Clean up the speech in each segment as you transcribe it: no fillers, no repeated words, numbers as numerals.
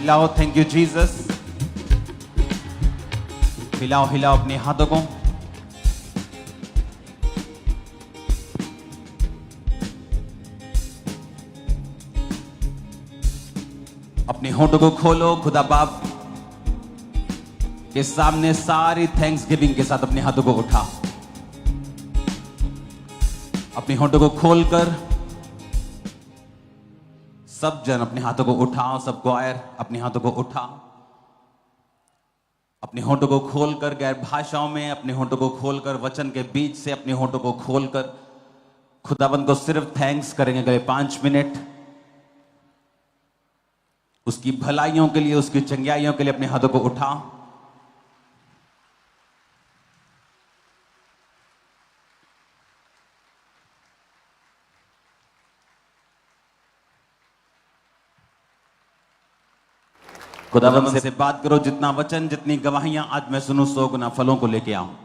हिलाओ, thank you Jesus. हिलाओ हिलाओ अपने हाथों को। अपने होठों को खोलो, खुदा बाप के सामने सारी थैंक्स गिविंग के साथ अपने हाथों को उठा। अपने होठों को खोलकर सब जन अपने हाथों को उठाओ, सब क्वायर अपने हाथों को उठाओ। अपने होठों को खोलकर गैर भाषाओं में, अपने होठों को खोलकर वचन के बीच से अपने होठों को खोलकर खुदावंद को सिर्फ थैंक्स करेंगे अगले 5 मिनट। उसकी भलाइयों के लिए, उसकी चंगियाइयों के लिए अपने हाथों को उठाओ। खुदावंद से बात करो, जितना वचन, जितनी गवाहियां आज मैं सुनूं, 100 गुना फलों को लेके आऊं।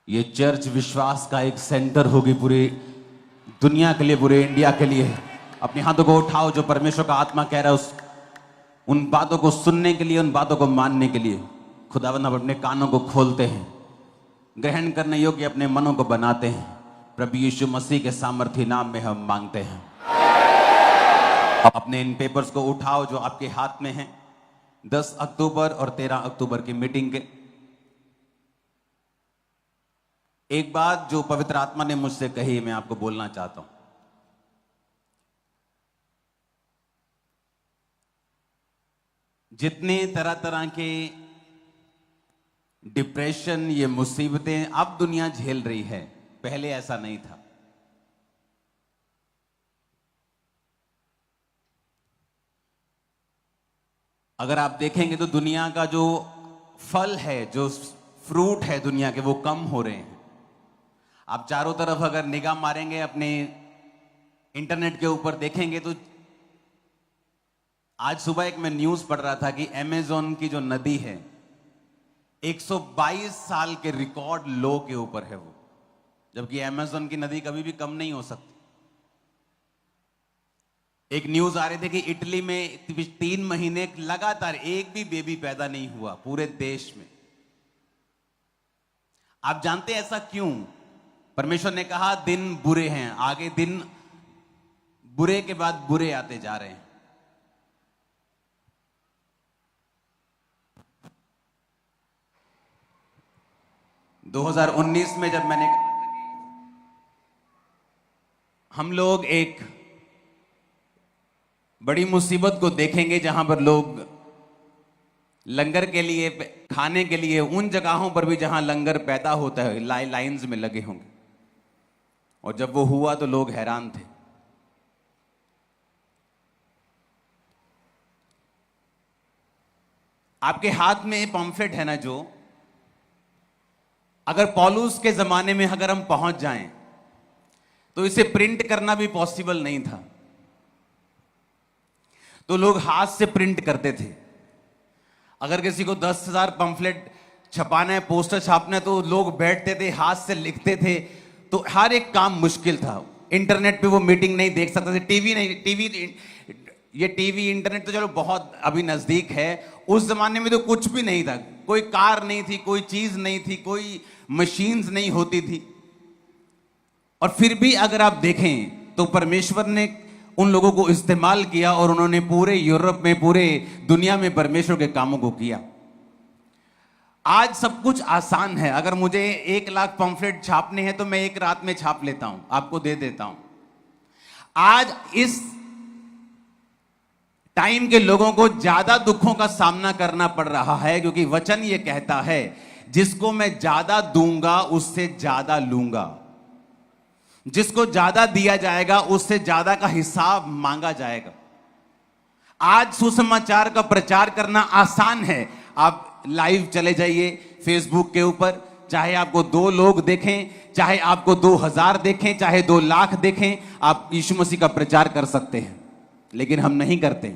ये चर्च विश्वास का एक सेंटर होगी पूरी दुनिया के लिए, पूरे इंडिया के लिए। अपने हाथों को उठाओ, जो परमेश्वर का आत्मा कह रहा है उन बातों को सुनने के लिए, उन बातों को मानने के लिए खुदावंद अब अपने कानों को खोलते हैं, ग्रहण करने योग्य अपने मनों को बनाते हैं। प्रभु यीशु मसीह के सामर्थी नाम में हम मांगते हैं। अपने इन पेपर्स को उठाओ जो आपके हाथ में हैं। 10 अक्टूबर और 13 अक्टूबर की मीटिंग के एक बात जो पवित्र आत्मा ने मुझसे कही, मैं आपको बोलना चाहता हूं। जितने तरह तरह के डिप्रेशन, ये मुसीबतें अब दुनिया झेल रही है, पहले ऐसा नहीं था। अगर आप देखेंगे तो दुनिया का जो फल है, जो फ्रूट है दुनिया के, वो कम हो रहे हैं। आप चारों तरफ अगर निगाह मारेंगे, अपने इंटरनेट के ऊपर देखेंगे तो आज सुबह एक मैं न्यूज पढ़ रहा था कि अमेज़न की जो नदी है 122 साल के रिकॉर्ड लो के ऊपर है वो, जबकि अमेज़न की नदी कभी भी कम नहीं हो सकती। एक न्यूज आ रही थी कि इटली में 3 महीने लगातार एक भी बेबी पैदा नहीं हुआ पूरे देश में। आप जानते हैं ऐसा क्यों? परमेश्वर ने कहा दिन बुरे हैं, आगे दिन बुरे के बाद बुरे आते जा रहे हैं। – 2019 में जब मैंने, हम लोग एक बड़ी मुसीबत को देखेंगे जहां पर लोग लंगर के लिए, खाने के लिए, उन जगहों पर भी जहां लंगर पैदा होता है लाइंस में लगे होंगे। और जब वो हुआ तो लोग हैरान थे। आपके हाथ में पम्फलेट है ना, जो अगर पौलुस के जमाने में अगर हम पहुंच जाएं तो इसे प्रिंट करना भी पॉसिबल नहीं था। तो लोग हाथ से प्रिंट करते थे। अगर किसी को 10,000 पम्फलेट छपाना है, पोस्टर छापना है, तो लोग बैठते थे, हाथ से लिखते थे। तो हर एक काम मुश्किल था। इंटरनेट पे वो मीटिंग नहीं देख सकते थे, टीवी नहीं, टीवी इंटरनेट तो चलो बहुत अभी नजदीक है, उस जमाने में तो कुछ भी नहीं था। कोई कार नहीं थी, कोई चीज नहीं थी, कोई मशीन्स नहीं होती थी। और फिर भी अगर आप देखें तो परमेश्वर ने उन लोगों को इस्तेमाल किया और उन्होंने पूरे यूरोप में, पूरे दुनिया में परमेश्वर के कामों को किया। आज सब कुछ आसान है। अगर मुझे 1 लाख पंफलेट छापने हैं तो मैं एक रात में छाप लेता हूं, आपको दे देता हूं। आज इस टाइम के लोगों को ज्यादा दुखों का सामना करना पड़ रहा है, क्योंकि वचन ये कहता है जिसको मैं ज्यादा दूंगा उससे ज्यादा लूंगा, जिसको ज्यादा दिया जाएगा उससे ज्यादा का हिसाब मांगा जाएगा। आज सुसमाचार का प्रचार करना आसान है। आप आप लाइव चले जाइए फेसबुक के ऊपर, चाहे आपको 2 लोग देखें, चाहे आपको 2000 देखें, चाहे 2 लाख देखें, आप यीशु मसीह का प्रचार कर सकते हैं। लेकिन हम नहीं करते।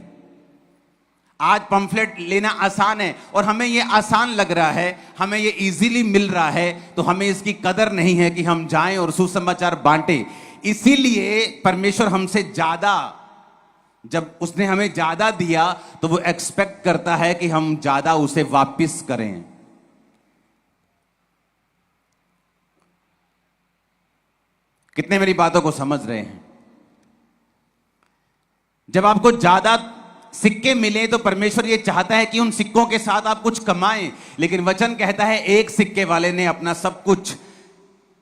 आज पंफलेट लेना आसान है और हमें यह आसान लग रहा है, हमें यह इजीली मिल रहा है, तो हमें इसकी कदर नहीं है कि हम जाएं और सुसमाचार बांटें। इसीलिए परमेश्वर हमसे ज्यादा, जब उसने हमें ज्यादा दिया तो वो एक्सपेक्ट करता है कि हम ज्यादा उसे वापस करें। कितने मेरी बातों को समझ रहे हैं? जब आपको ज्यादा सिक्के मिले तो परमेश्वर ये चाहता है कि उन सिक्कों के साथ आप कुछ कमाएं, लेकिन वचन कहता है एक सिक्के वाले ने अपना सब कुछ,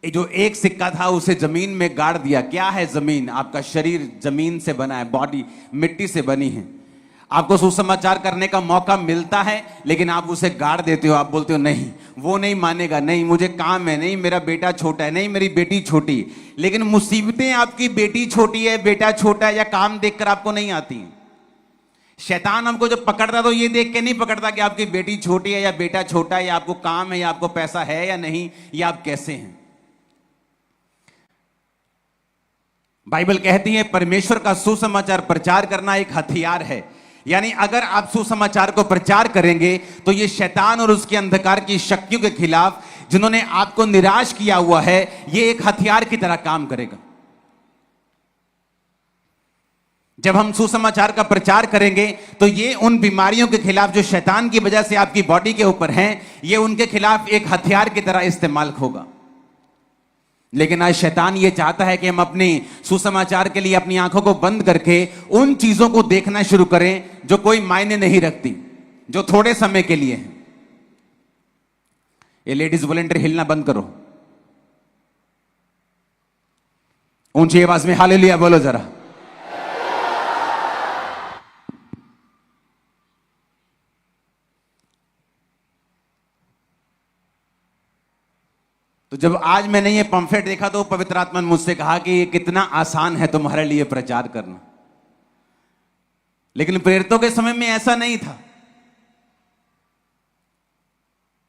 जो एक सिक्का था उसे जमीन में गाड़ दिया। क्या है जमीन? आपका शरीर जमीन से बना है, बॉडी मिट्टी से बनी है। आपको सुसमाचार करने का मौका मिलता है लेकिन आप उसे गाड़ देते हो। आप बोलते हो नहीं, वो नहीं मानेगा, नहीं मुझे काम है, नहीं मेरा बेटा छोटा है, नहीं मेरी बेटी छोटी। लेकिन मुसीबतें आपकी बेटी छोटी है, बेटा छोटा है या काम देखकर आपको नहीं आती। शैतान हमको जब पकड़ता तो ये देख के नहीं पकड़ता कि आपकी बेटी छोटी है या बेटा छोटा है, या आपको काम है या आपको पैसा है या नहीं, या आप कैसे हैं। बाइबल कहती है परमेश्वर का सुसमाचार प्रचार करना एक हथियार है। यानी अगर आप सुसमाचार को प्रचार करेंगे तो ये शैतान और उसके अंधकार की शक्तियों के खिलाफ, जिन्होंने आपको निराश किया हुआ है, ये एक हथियार की तरह काम करेगा। जब हम सुसमाचार का प्रचार करेंगे तो ये उन बीमारियों के खिलाफ जो शैतान की वजह से आपकी बॉडी के ऊपर हैं, ये उनके खिलाफ एक हथियार की तरह इस्तेमाल होगा। लेकिन आज शैतान ये चाहता है कि हम अपने सुसमाचार के लिए अपनी आंखों को बंद करके उन चीजों को देखना शुरू करें जो कोई मायने नहीं रखती, जो थोड़े समय के लिए है। ये लेडीज वॉलंटियर हिलना बंद करो, ऊंची आवाज में हालेलुया बोलो जरा। तो जब आज मैंने ये पंफलेट देखा तो पवित्र आत्मा ने मुझसे कहा कि ये कितना आसान है तुम्हारे लिए प्रचार करना। लेकिन प्रेरितों के समय में ऐसा नहीं था।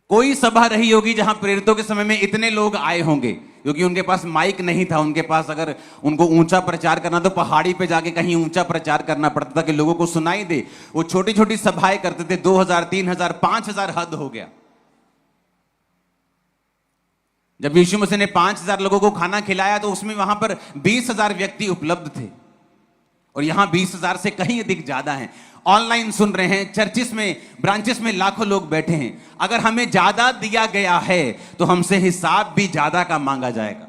कोई सभा रही होगी जहां प्रेरितों के समय में इतने लोग आए होंगे, क्योंकि उनके पास माइक नहीं था। उनके पास अगर उनको ऊंचा प्रचार करना तो पहाड़ी पे जाके कहीं ऊंचा प्रचार करना पड़ता था कि लोगों को सुनाई दे। वो छोटी छोटी सभाएं करते थे, 2000, 3000, 5000 हद हो गया। जब यीशु मसीह ने 5000 लोगों को खाना खिलाया तो उसमें वहां पर 20000 व्यक्ति उपलब्ध थे, और यहां 20000 से कहीं अधिक ज्यादा हैं। ऑनलाइन सुन रहे हैं, चर्चिस में, ब्रांचेस में लाखों लोग बैठे हैं। अगर हमें ज्यादा दिया गया है तो हमसे हिसाब भी ज्यादा का मांगा जाएगा।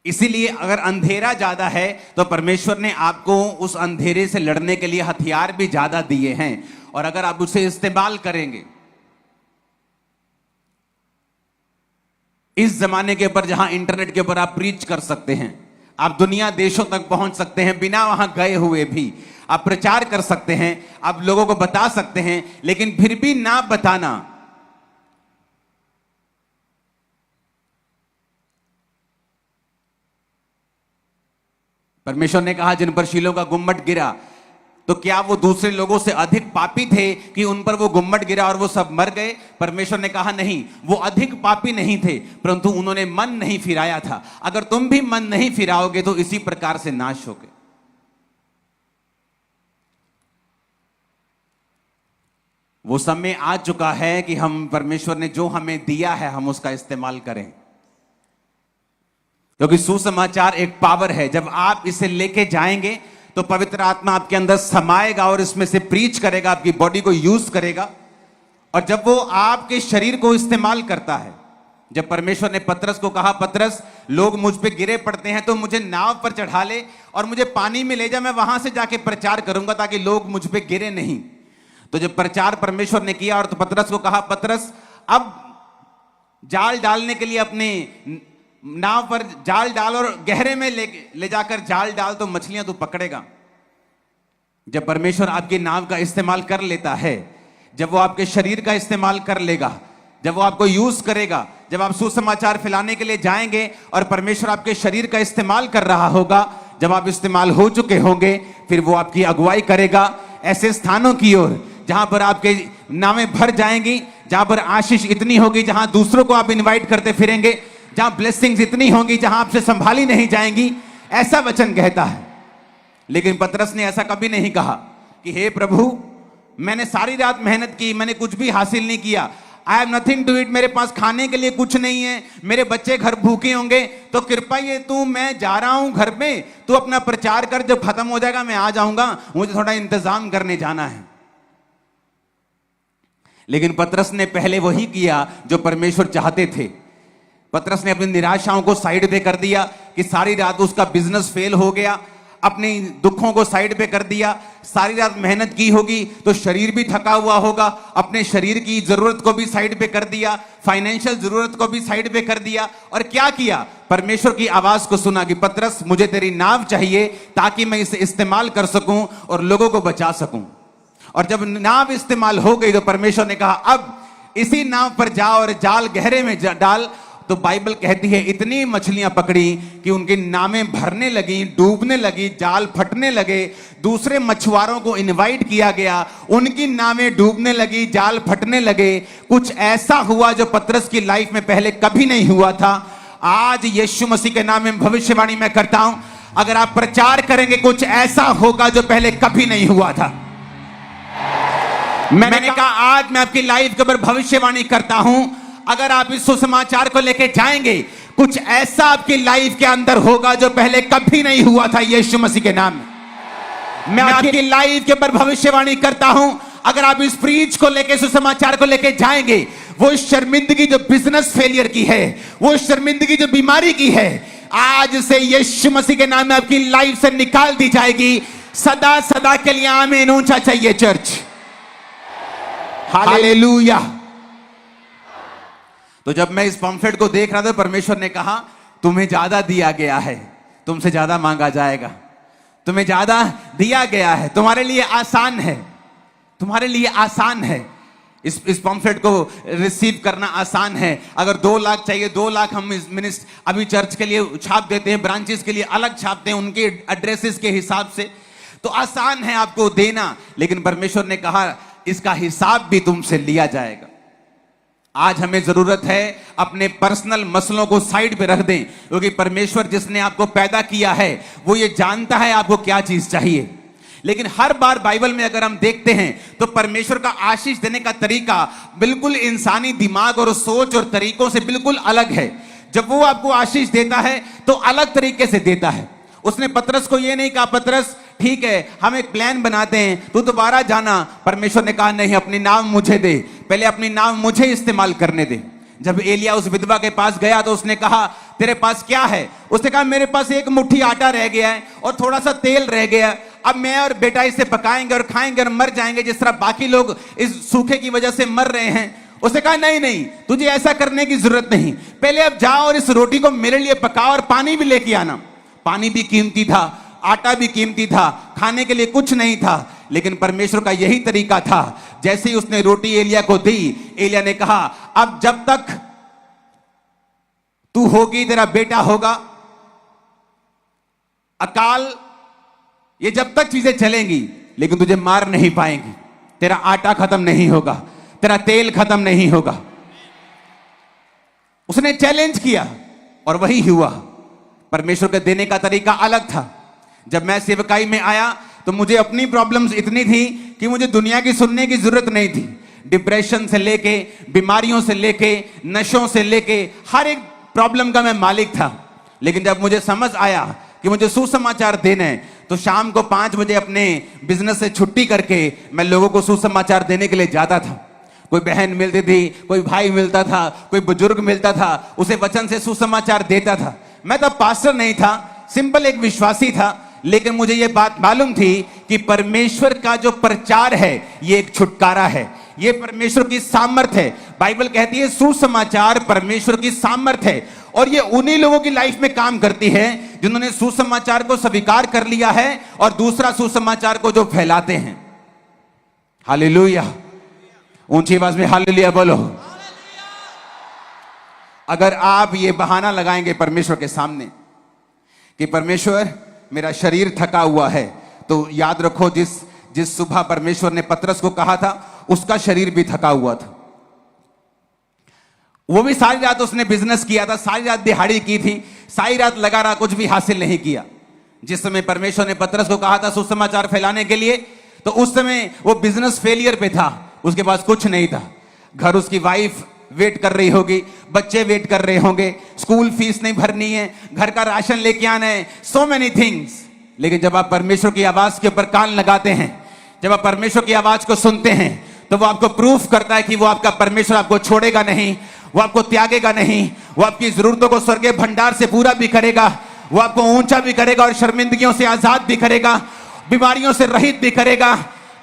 इसीलिए अगर अंधेरा ज्यादा है तो परमेश्वर ने आपको उस अंधेरे से लड़ने के लिए हथियार भी ज्यादा दिए हैं, और अगर आप उसे इस्तेमाल करेंगे, इस जमाने के ऊपर जहां इंटरनेट के ऊपर आप प्रीच कर सकते हैं, आप दुनिया देशों तक पहुंच सकते हैं, बिना वहां गए हुए भी आप प्रचार कर सकते हैं, आप लोगों को बता सकते हैं। लेकिन फिर भी ना बताना, परमेश्वर ने कहा जिन पर शीलो का गुम्मट गिरा, तो क्या वो दूसरे लोगों से अधिक पापी थे कि उन पर वो गुम्मट गिरा और वो सब मर गए? परमेश्वर ने कहा नहीं, वो अधिक पापी नहीं थे, परंतु उन्होंने मन नहीं फिराया था। अगर तुम भी मन नहीं फिराओगे तो इसी प्रकार से नाश होगे। वो समय आ चुका है कि हम, परमेश्वर ने जो हमें दिया है, हम उसका इस्तेमाल करें, क्योंकि सुसमाचार एक पावर है। जब आप इसे लेके जाएंगे तो पवित्र आत्मा आपके अंदर समाएगा और इसमें से प्रीच करेगा, आपकी बॉडी को यूज करेगा। और जब वो आपके शरीर को इस्तेमाल करता है, जब परमेश्वर ने पतरस को कहा, पतरस लोग मुझ पे गिरे पड़ते हैं तो मुझे नाव पर चढ़ा ले और मुझे पानी में ले जा, मैं वहां से जाके प्रचार करूंगा ताकि लोग मुझ पे गिरे नहीं। तो जब प्रचार परमेश्वर ने किया और तो पतरस को कहा, पतरस अब जाल डालने के लिए अपने नाव पर जाल डाल और गहरे में ले जाकर जाल डाल, तो मछलियां तू पकड़ेगा। जब परमेश्वर आपकी नाव का इस्तेमाल कर लेता है, जब वो आपके शरीर का इस्तेमाल कर लेगा, जब वो आपको यूज करेगा, जब आप सुसमाचार फैलाने के लिए जाएंगे और परमेश्वर आपके शरीर का इस्तेमाल कर रहा होगा, जब आप इस्तेमाल हो चुके होंगे, फिर वो आपकी अगुवाई करेगा ऐसे स्थानों की ओर जहां पर आपके नावें भर जाएंगी, जहां पर आशीष इतनी होगी, जहां दूसरों को आप इनवाइट करते फिरेंगे, जहां ब्लेसिंग्स इतनी होंगी जहां आपसे संभाली नहीं जाएंगी, ऐसा वचन कहता है। लेकिन पतरस ने ऐसा कभी नहीं कहा कि हे प्रभु, मैंने सारी रात मेहनत की, मैंने कुछ भी हासिल नहीं किया, I have nothing to eat, मेरे पास खाने के लिए कुछ नहीं है, मेरे बच्चे घर भूखे होंगे, तो कृपा ये तू, मैं जा रहा हूं घर पे, तू अपना प्रचार कर, जब खत्म हो जाएगा मैं आ जाऊंगा, मुझे थोड़ा इंतजाम करने जाना है। लेकिन पतरस ने पहले वही किया जो परमेश्वर चाहते थे। पतरस ने अपनी निराशाओं को साइड पे कर दिया कि सारी रात उसका बिजनेस फेल हो गया, अपने दुखों को साइड पे कर दिया, सारी रात मेहनत की होगी तो शरीर भी थका हुआ होगा, अपने शरीर की जरूरत को भी साइड पे कर दिया, फाइनेंशियल जरूरत को भी साइड पे कर दिया, और क्या किया, परमेश्वर की आवाज को सुना कि पतरस, मुझे तेरी नाव चाहिए ताकि मैं इसे इस्तेमाल कर सकूं और लोगों को बचा सकूं। और जब नाव इस्तेमाल हो गई तो परमेश्वर ने कहा, अब इसी नाव पर जाओ और जाल गहरे में डाल। तो बाइबल कहती है इतनी मछलियां पकड़ी कि उनकी नावें भरने लगी, डूबने लगी, जाल फटने लगे, दूसरे मछुआरों को इनवाइट किया गया, उनकी नावें डूबने लगी, जाल फटने लगे। कुछ ऐसा हुआ जो पतरस की लाइफ में पहले कभी नहीं हुआ था। आज यीशु मसीह के नाम में भविष्यवाणी मैं करता हूं, अगर आप प्रचार करेंगे कुछ ऐसा होगा जो पहले कभी नहीं हुआ था। मैंने कहा आज मैं आपकी लाइफ के ऊपर भविष्यवाणी करता हूं, अगर आप इस सुसमाचार को लेके जाएंगे, कुछ ऐसा आपकी लाइफ के अंदर होगा जो पहले कभी नहीं हुआ था यीशु मसीह के नाम में। मैं आपकी लाइफ के ऊपर भविष्यवाणी करता हूं, अगर आप इस प्रीच को लेके, सुसमाचार को लेके जाएंगे, वो शर्मिंदगी जो बिजनेस फेलियर की है, वो शर्मिंदगी जो बीमारी की है, आज से यीशु मसीह के नाम में आपकी लाइफ से निकाल दी जाएगी सदा सदा के लिए। आमीन। ऊंचा चाहिए चर्च। हालेलुया। तो जब मैं इस पंफलेट को देख रहा था, परमेश्वर ने कहा तुम्हें ज्यादा दिया गया है, तुमसे ज्यादा मांगा जाएगा, तुम्हें ज्यादा दिया गया है, तुम्हारे लिए आसान है, तुम्हारे लिए आसान है। इस पंफलेट को रिसीव करना आसान है। अगर 2 लाख चाहिए, 2 लाख हम इस अभी चर्च के लिए छाप देते हैं, ब्रांचेस के लिए अलग छापते हैं उनके एड्रेसेस के हिसाब से, तो आसान है आपको देना। लेकिन परमेश्वर ने कहा इसका हिसाब भी तुमसे लिया जाएगा। आज हमें जरूरत है अपने पर्सनल मसलों को साइड पे रख दें, क्योंकि परमेश्वर जिसने आपको पैदा किया है वो ये जानता है आपको क्या चीज चाहिए। लेकिन हर बार बाइबल में अगर हम देखते हैं तो परमेश्वर का आशीष देने का तरीका बिल्कुल इंसानी दिमाग और सोच और तरीकों से बिल्कुल अलग है। जब वो आपको आशीष देता है तो अलग तरीके से देता है। उसने पतरस को ये नहीं कहा, पतरस ठीक है हम एक प्लान बनाते हैं, तू दोबारा जाना। परमेश्वर ने कहा नहीं, अपनी नाव मुझे दे, पहले अपनी नाव मुझे इस्तेमाल करने दे। जब एलिया उस विधवा के पास गया तो उसने कहा तेरे पास क्या है? उसने कहा मेरे पास एक मुट्ठी आटा रह गया है और थोड़ा सा तेल रह गया है, अब मैं और बेटा इसे पकाएंगे और खाएंगे और मर जाएंगे जिस तरह बाकी लोग इस सूखे की वजह से मर रहे हैं। उसने कहा नहीं नहीं, तुझे ऐसा करने की जरूरत नहीं, पहले अब जाओ और इस रोटी को मेरे लिए पकाओ और पानी भी लेके आना। पानी भी कीमती था, आटा भी कीमती था, खाने के लिए कुछ नहीं था, लेकिन परमेश्वर का यही तरीका था। जैसे ही उसने रोटी एलिया को दी, एलिया ने कहा अब जब तक तू होगी तेरा बेटा होगा, अकाल ये जब तक चीजें चलेंगी लेकिन तुझे मार नहीं पाएंगी, तेरा आटा खत्म नहीं होगा, तेरा तेल खत्म नहीं होगा। उसने चैलेंज किया और वही हुआ। परमेश्वर के देने का तरीका अलग था। जब मैं सेवकाई में आया तो मुझे अपनी प्रॉब्लम्स इतनी थी कि मुझे दुनिया की सुनने की जरूरत नहीं थी। डिप्रेशन से लेके, बीमारियों से लेके, नशों से लेके, हर एक प्रॉब्लम का मैं मालिक था। लेकिन जब मुझे समझ आया कि मुझे सुसमाचार देना है तो शाम को 5 बजे अपने बिजनेस से छुट्टी करके मैं लोगों को सुसमाचार देने के लिए जाता था। कोई बहन मिलती थी, कोई भाई मिलता था, कोई बुजुर्ग मिलता था, उसे वचन से सुसमाचार देता था। मैं तब पास्टर नहीं था, सिंपल एक विश्वासी था, लेकिन मुझे यह बात मालूम थी कि परमेश्वर का जो प्रचार है ये एक छुटकारा है, ये परमेश्वर की सामर्थ है। बाइबल कहती है सुसमाचार परमेश्वर की सामर्थ है और ये उन्हीं लोगों की लाइफ में काम करती है जिन्होंने सुसमाचार को स्वीकार कर लिया है और दूसरा सुसमाचार को जो फैलाते हैं। हालेलुया, ऊंची आवाज में हालेलुया बोलो। अगर आप ये बहाना लगाएंगे परमेश्वर के सामने कि परमेश्वर मेरा शरीर थका हुआ है। तो याद रखो, जिस सुबह परमेश्वर ने पतरस को कहा था, उसका शरीर भी थका हुआ था। वो भी सारी रात उसने बिजनेस किया था, सारी रात दिहाड़ी की थी, सारी रात लगा रहा, कुछ भी हासिल नहीं किया। जिस समय परमेश्वर ने पतरस को कहा था सुसमाचार फैलाने के लिए, तो उस समय वो बिजनेस फेलियर पे था, उसके पास कुछ नहीं था। घर उसकी वाइफ वेट कर रही होगी, बच्चे वेट कर रहे होंगे, स्कूल फीस नहीं भरनी है, घर का राशन लेके आना है, सो मेनी थिंग्स। लेकिन जब आप परमेश्वर की आवाज के ऊपर कान लगाते हैं, जब आप परमेश्वर की आवाज को सुनते हैं, तो वो आपको प्रूफ करता है कि वो आपका परमेश्वर आपको छोड़ेगा नहीं, वो आपको त्यागेगा नहीं, वो आपकी जरूरतों को स्वर्गीय भंडार से पूरा भी करेगा, वो आपको ऊंचा भी करेगा और शर्मिंदगियों से आजाद भी करेगा, बीमारियों से रहित भी करेगा।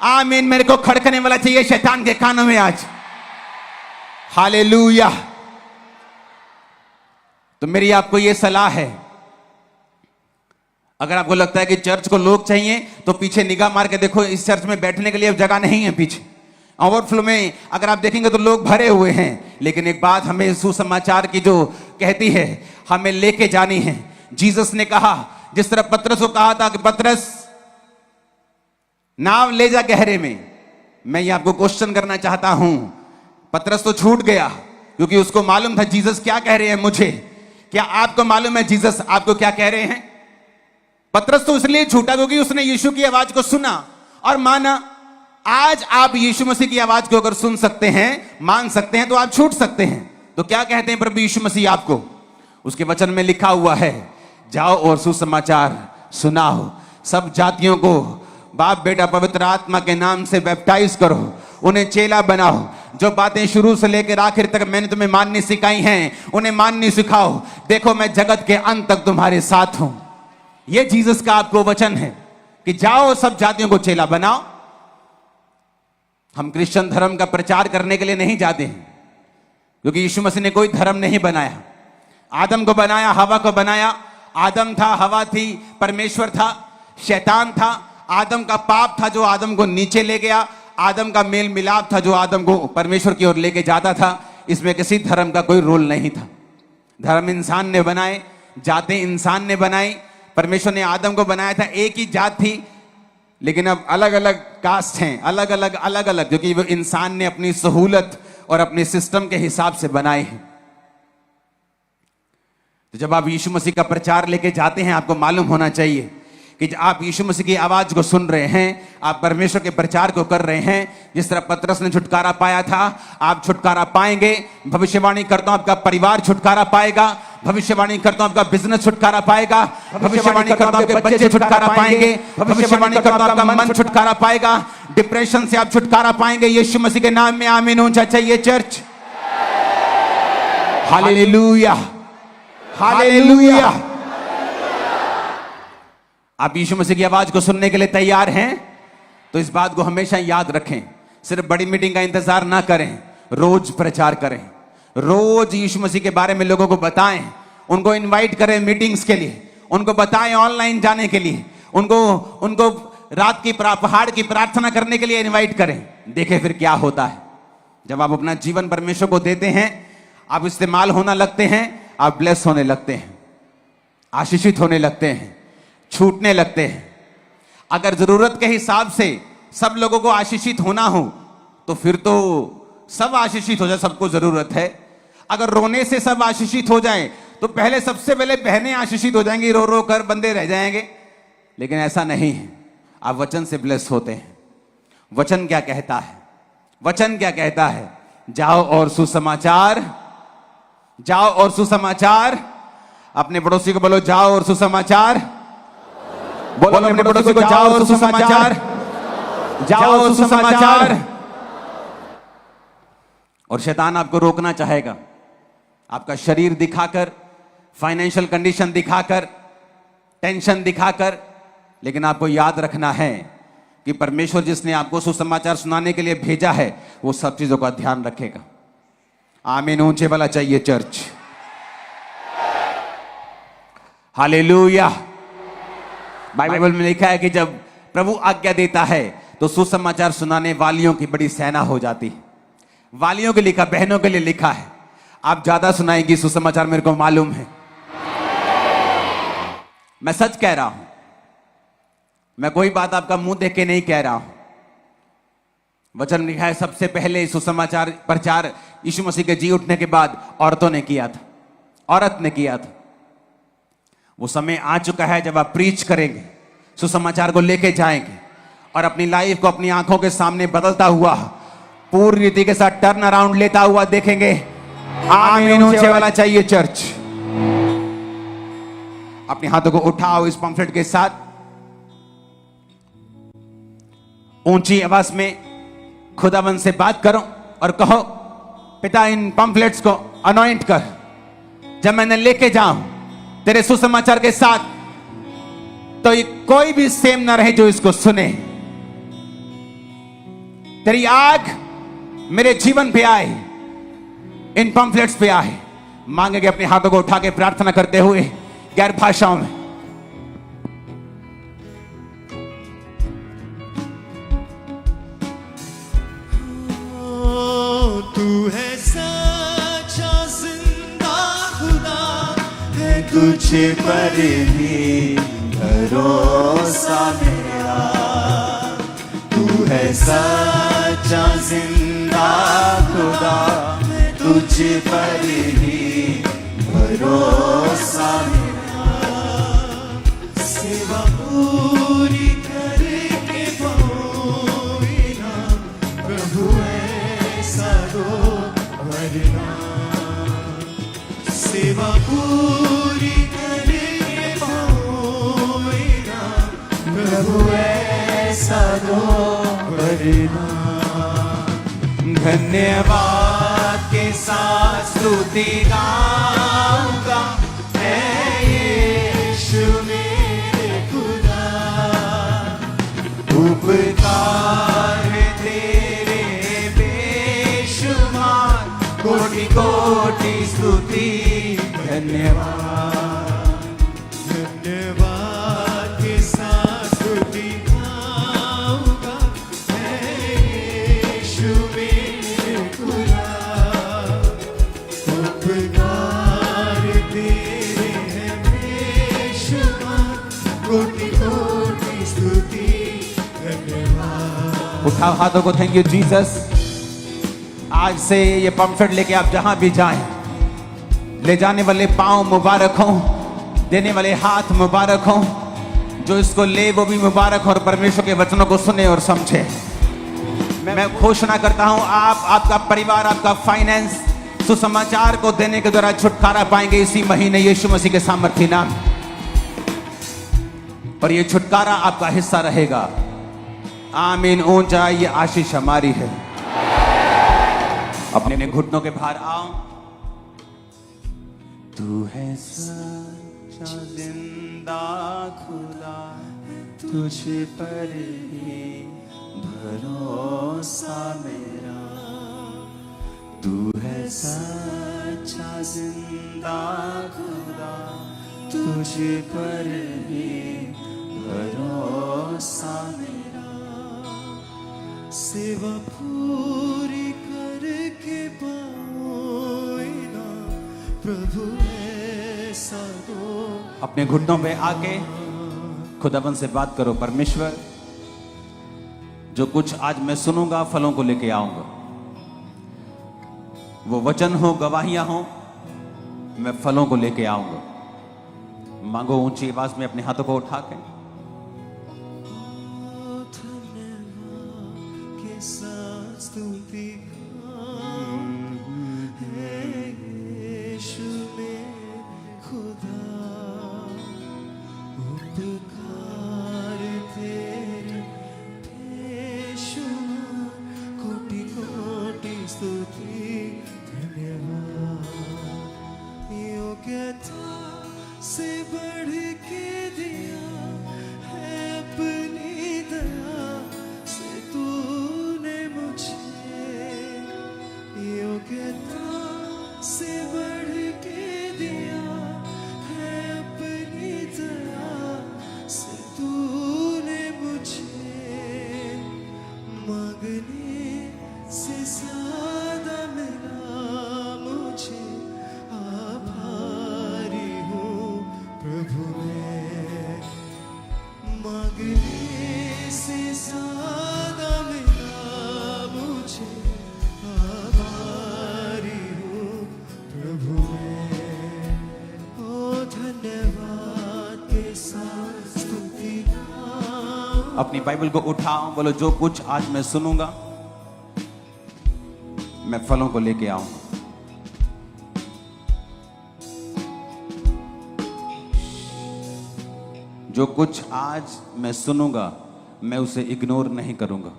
आमीन। मेरे को खड़कने वाला चाहिए शैतान के कानों में आज। हालेलुया। तो मेरी आपको यह सलाह है, अगर आपको लगता है कि चर्च को लोग चाहिए, तो पीछे निगाह मार के देखो, इस चर्च में बैठने के लिए अब जगह नहीं है। पीछे ओवरफ्लो में अगर आप देखेंगे तो लोग भरे हुए हैं। लेकिन एक बात हमें सुसमाचार की जो कहती है, हमें लेके जानी है। जीसस ने कहा, जिस तरह पतरस को कहा था कि पतरस नाव ले जा गहरे में। मैं ये आपको क्वेश्चन करना चाहता हूं, पतरस तो छूट गया क्योंकि उसको मालूम था जीसस क्या कह रहे हैं मुझे। क्या आपको मालूम है जीसस आपको क्या कह रहे हैं? पतरस तो इसलिए छूटा क्योंकि उसने यीशु की आवाज को सुना और माना। आज आप यीशु मसीह की आवाज को अगर सुन सकते हैं, मान सकते हैं, तो आप छूट सकते हैं। तो क्या कहते हैं प्रभु यीशु मसीह आपको? उसके वचन में लिखा हुआ है, जाओ और सुसमाचार सुनाओ, सब जातियों को बाप बेटा पवित्र आत्मा के नाम से बैप्टाइज करो, उन्हें चेला बनाओ। जो बातें शुरू से लेकर आखिर तक मैंने तुम्हें माननी सिखाई हैं, उन्हें माननी सिखाओ। देखो मैं जगत के अंत तक तुम्हारे साथ हूं। यह जीसस का आपको वचन है कि जाओ सब जातियों को चेला बनाओ। हम क्रिश्चियन धर्म का प्रचार करने के लिए नहीं जाते हैं, क्योंकि यीशु मसीह ने कोई धर्म नहीं बनाया। आदम को बनाया, हवा को बनाया। आदम था, हवा थी, परमेश्वर था, शैतान था। आदम का पाप था जो आदम को नीचे ले गया, आदम का मेल मिलाप था जो आदम को परमेश्वर की ओर लेके जाता था। इसमें किसी धर्म का कोई रोल नहीं था। धर्म इंसान ने बनाए, जातें इंसान ने बनाई। परमेश्वर ने आदम को बनाया था, एक ही जात थी, लेकिन अब अलग अलग कास्ट हैं, अलग अलग, क्योंकि वो इंसान ने अपनी सहूलत और अपने सिस्टम के हिसाब से बनाए हैं। तो जब आप यीशु मसीह का प्रचार लेके जाते हैं, आपको मालूम होना चाहिए कि आप यीशु मसीह की आवाज को सुन रहे हैं, आप परमेश्वर के प्रचार को कर रहे हैं। जिस तरह पतरस ने छुटकारा पाया था, आप छुटकारा पाएंगे। भविष्यवाणी करता हूं आपका परिवार छुटकारा पाएगा। भविष्यवाणी करता हूं आपका बिजनेस छुटकारा पाएगा। भविष्यवाणी करता हूं आपके बच्चे छुटकारा पाएंगे। भविष्यवाणी करता हूं आपका मन छुटकारा पाएगा। डिप्रेशन से आप छुटकारा पाएंगे यीशु मसीह के नाम में। आमीन ऊंचा चाहिए चर्च। Hallelujah, hallelujah. आप यीशु मसीह की आवाज को सुनने के लिए तैयार हैं? तो इस बात को हमेशा याद रखें, सिर्फ बड़ी मीटिंग का इंतजार ना करें, रोज प्रचार करें, रोज यीशु मसीह के बारे में लोगों को बताएं, उनको इनवाइट करें मीटिंग्स के लिए, उनको बताएं ऑनलाइन जाने के लिए, उनको रात की पहाड़ की प्रार्थना करने के लिए इनवाइट करें। देखें फिर क्या होता है। जब आप अपना जीवन परमेश्वर को देते हैं, आप इस्तेमाल होना लगते हैं, आप ब्लेस होने लगते हैं, आशीषित होने लगते हैं, छूटने लगते हैं। अगर जरूरत के हिसाब से सब लोगों को आशीषित होना हो, तो फिर तो सब आशीषित हो जाए, सबको जरूरत है। अगर रोने से सब आशीषित हो जाए, तो पहले सबसे पहले बहनें आशीषित हो जाएंगी, रो रो कर बंदे रह जाएंगे। लेकिन ऐसा नहीं है, आप वचन से ब्लेस होते हैं। वचन क्या कहता है? वचन क्या कहता है? जाओ और सुसमाचार, जाओ और सुसमाचार। अपने पड़ोसी को बोलो, जाओ और सुसमाचार। बोलो अपने पड़ोसी को, जाओ और सुसमाचार, जाओ और सुसमाचार। और शैतान आपको रोकना चाहेगा, आपका शरीर दिखाकर, फाइनेंशियल कंडीशन दिखाकर, टेंशन दिखाकर। लेकिन आपको याद रखना है कि परमेश्वर जिसने आपको सुसमाचार सुनाने के लिए भेजा है, वो सब चीजों का ध्यान रखेगा। आमीन ऊंचे वाला चाहिए चर्च। हालेलुया। बाइबल में लिखा है कि जब प्रभु आज्ञा देता है, तो सुसमाचार सुनाने वालियों की बड़ी सेना हो जाती है। वालियों के लिखा, बहनों के लिए लिखा है। आप ज्यादा सुनाएंगी सुसमाचार, मेरे को मालूम है। मैं सच कह रहा हूं, मैं कोई बात आपका मुंह देख के नहीं कह रहा हूं। वचन लिखा है सबसे पहले सुसमाचार प्रचार यीशु मसीह के जी उठने के बाद औरतों ने किया था, औरत ने किया था। वो समय आ चुका है जब आप प्रीच करेंगे, सुसमाचार को लेके जाएंगे और अपनी लाइफ को अपनी आंखों के सामने बदलता हुआ पूरी रीति के साथ टर्न अराउंड लेता हुआ देखेंगे। आमीन ऊंचे वाला चाहिए चर्च। अपने हाथों को उठाओ इस पंफलेट के साथ, ऊंची आवाज में खुदावंद से बात करो और कहो, पिता इन पंफलेट्स को अनॉइंट कर, जब मैंने लेके जाऊं तेरे सुसमाचार के साथ, तो ये कोई भी सेम ना रहे जो इसको सुने। तेरी आग मेरे जीवन पे आए, इन पंफलेट्स पे आए। मांगेंगे अपने हाथों को उठा के प्रार्थना करते हुए गैर भाषाओं में। तू है सच्चा जिंदा खुदा है, तुझे पर ही भरोसा मेरा। तू है सच्चा जिंदा खुदा, तुझे पर ही भरोसा मेरा। सेवा पूरी करके पाऊंगा प्रभु ऐसा दो वरना। सेवा पूरी करके पाऊंगा प्रभु ऐसा दो वरना। धन्यवाद के साथ स्तुति गाऊंगा, ऐ यीशु मेरे खुदा। उपकार है तेरे बेशुमार, कोटि कोटि स्तुति धन्यवाद। धन्यवाद के साथ स्तुति गाऊंगा, ऐ यीशु मेरे खुदा। उपकार तेरे हैं बेशुमार, कोटि कोटि स्तुति धन्यवाद। उठाओ हाथों को, थैंक यू जीसस। आज से ये पंफलेट लेके आप जहां भी जाएं, ले जाने वाले पांव मुबारक हों, देने वाले हाथ मुबारक हों। जो इसको ले वो भी मुबारक हो और परमेश्वर के वचनों को सुने और समझे। मैं घोषणा करता हूं, आप, आपका परिवार, आपका फाइनेंस सुसमाचार को देने के द्वारा छुटकारा पाएंगे इसी महीने यीशु मसीह के सामर्थ्य नाम। और ये छुटकारा आपका हिस्सा रहेगा। आमीन। ऊंचा ये आशीष हमारी है। अपने घुटनों के बाहर आओ। तू है सच्चा जिंदा खुदा, तुझे पर ही भरोसा मेरा। तू है सच्चा जिंदा खुदा, तुझे पर ही भरोसा मेरा। सेवा पूरी करके पाऊंगा प्रभु ऐसा दो। अपने घुटनों पे आके खुदावन से बात करो। परमेश्वर, जो कुछ आज मैं सुनूंगा फलों को लेके आऊंगा। वो वचन हो, गवाहियां हो, मैं फलों को लेके आऊंगा। मांगो ऊंची आवाज में अपने हाथों को उठा के। के साथ स्तुति यीशु मेरे खुदा। उपकार तेरे बेशुमार, कोटि कोटि स्तुति धन्यवाद। योग्यता से बढ़ के दिया है अपनी दया से तूने मुझे। योग्यता से बढ़ के दिया है अपनी दया कैसा स्तुति गाऊं। अपनी बाइबल को उठाओ, बोलो जो कुछ आज मैं सुनूंगा मैं फलों को लेके आऊंगा। जो कुछ आज मैं सुनूंगा मैं उसे इग्नोर नहीं करूंगा।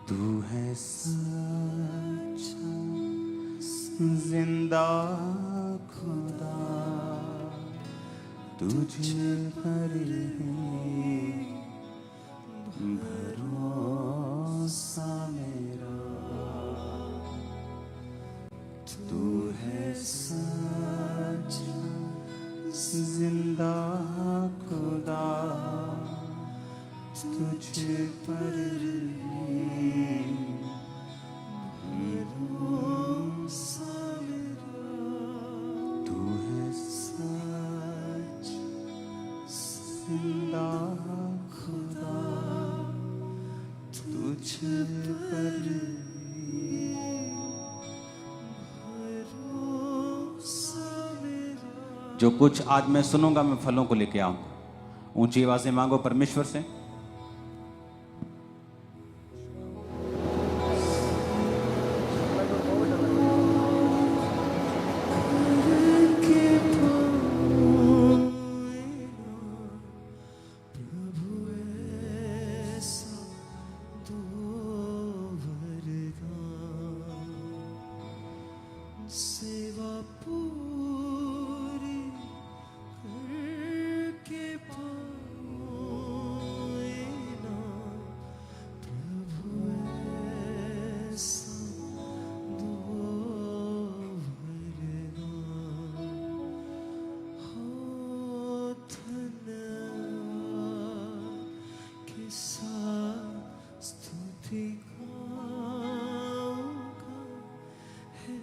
तू है सच्चा जिंदा खुदा, तुझे पर है भरोसा मेरा। तू है सच्चा जिंदा खुदा, तुझे पर जो कुछ आज मैं सुनूंगा मैं फलों को लेके आऊंगा। ऊंची आवाज से मांगो परमेश्वर से। सेवा पूरी करके पाए ना प्रभु, ऐसा दो वरदान हो। धन्यवाद के साथ स्तुति गाऊंगा हे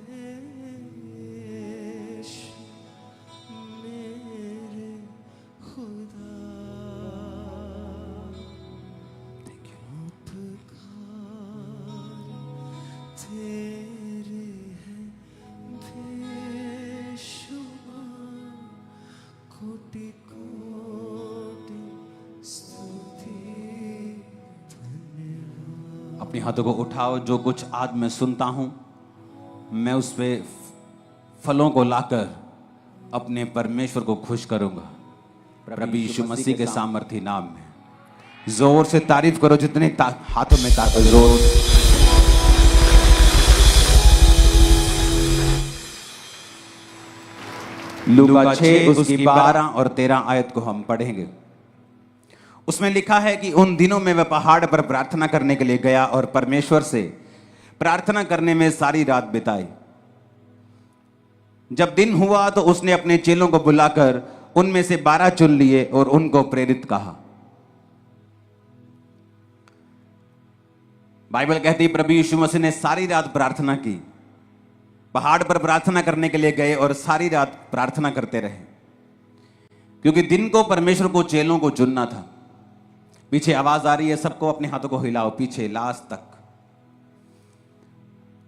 मेरे खुदा। उपकार तेरे हैं बेशुमार, कोटि कोटि स्तुति धन्यवाद। अपने हाथों को उठाओ। जो कुछ आज मैं सुनता हूं मैं उस पे फलों को लाकर अपने परमेश्वर को खुश करूंगा। प्रभु यीशु मसीह के सामर्थी नाम में जोर से तारीफ करो। जितने हाथों में ताकत, जोर से। लूका 6 उसकी 12 और 13 आयत को हम पढ़ेंगे। उसमें लिखा है कि उन दिनों में वह पहाड़ पर प्रार्थना करने के लिए गया और परमेश्वर से प्रार्थना करने में सारी रात बिताई। जब दिन हुआ तो उसने अपने चेलों को बुलाकर उनमें से 12 चुन लिए और उनको प्रेरित कहा। बाइबल कहती है प्रभु यीशु मसीह ने सारी रात प्रार्थना की। पहाड़ पर प्रार्थना करने के लिए गए और सारी रात प्रार्थना करते रहे, क्योंकि दिन को परमेश्वर को चेलों को चुनना था। पीछे आवाज आ रही है, सबको अपने हाथों को हिलाओ पीछे लास्ट तक।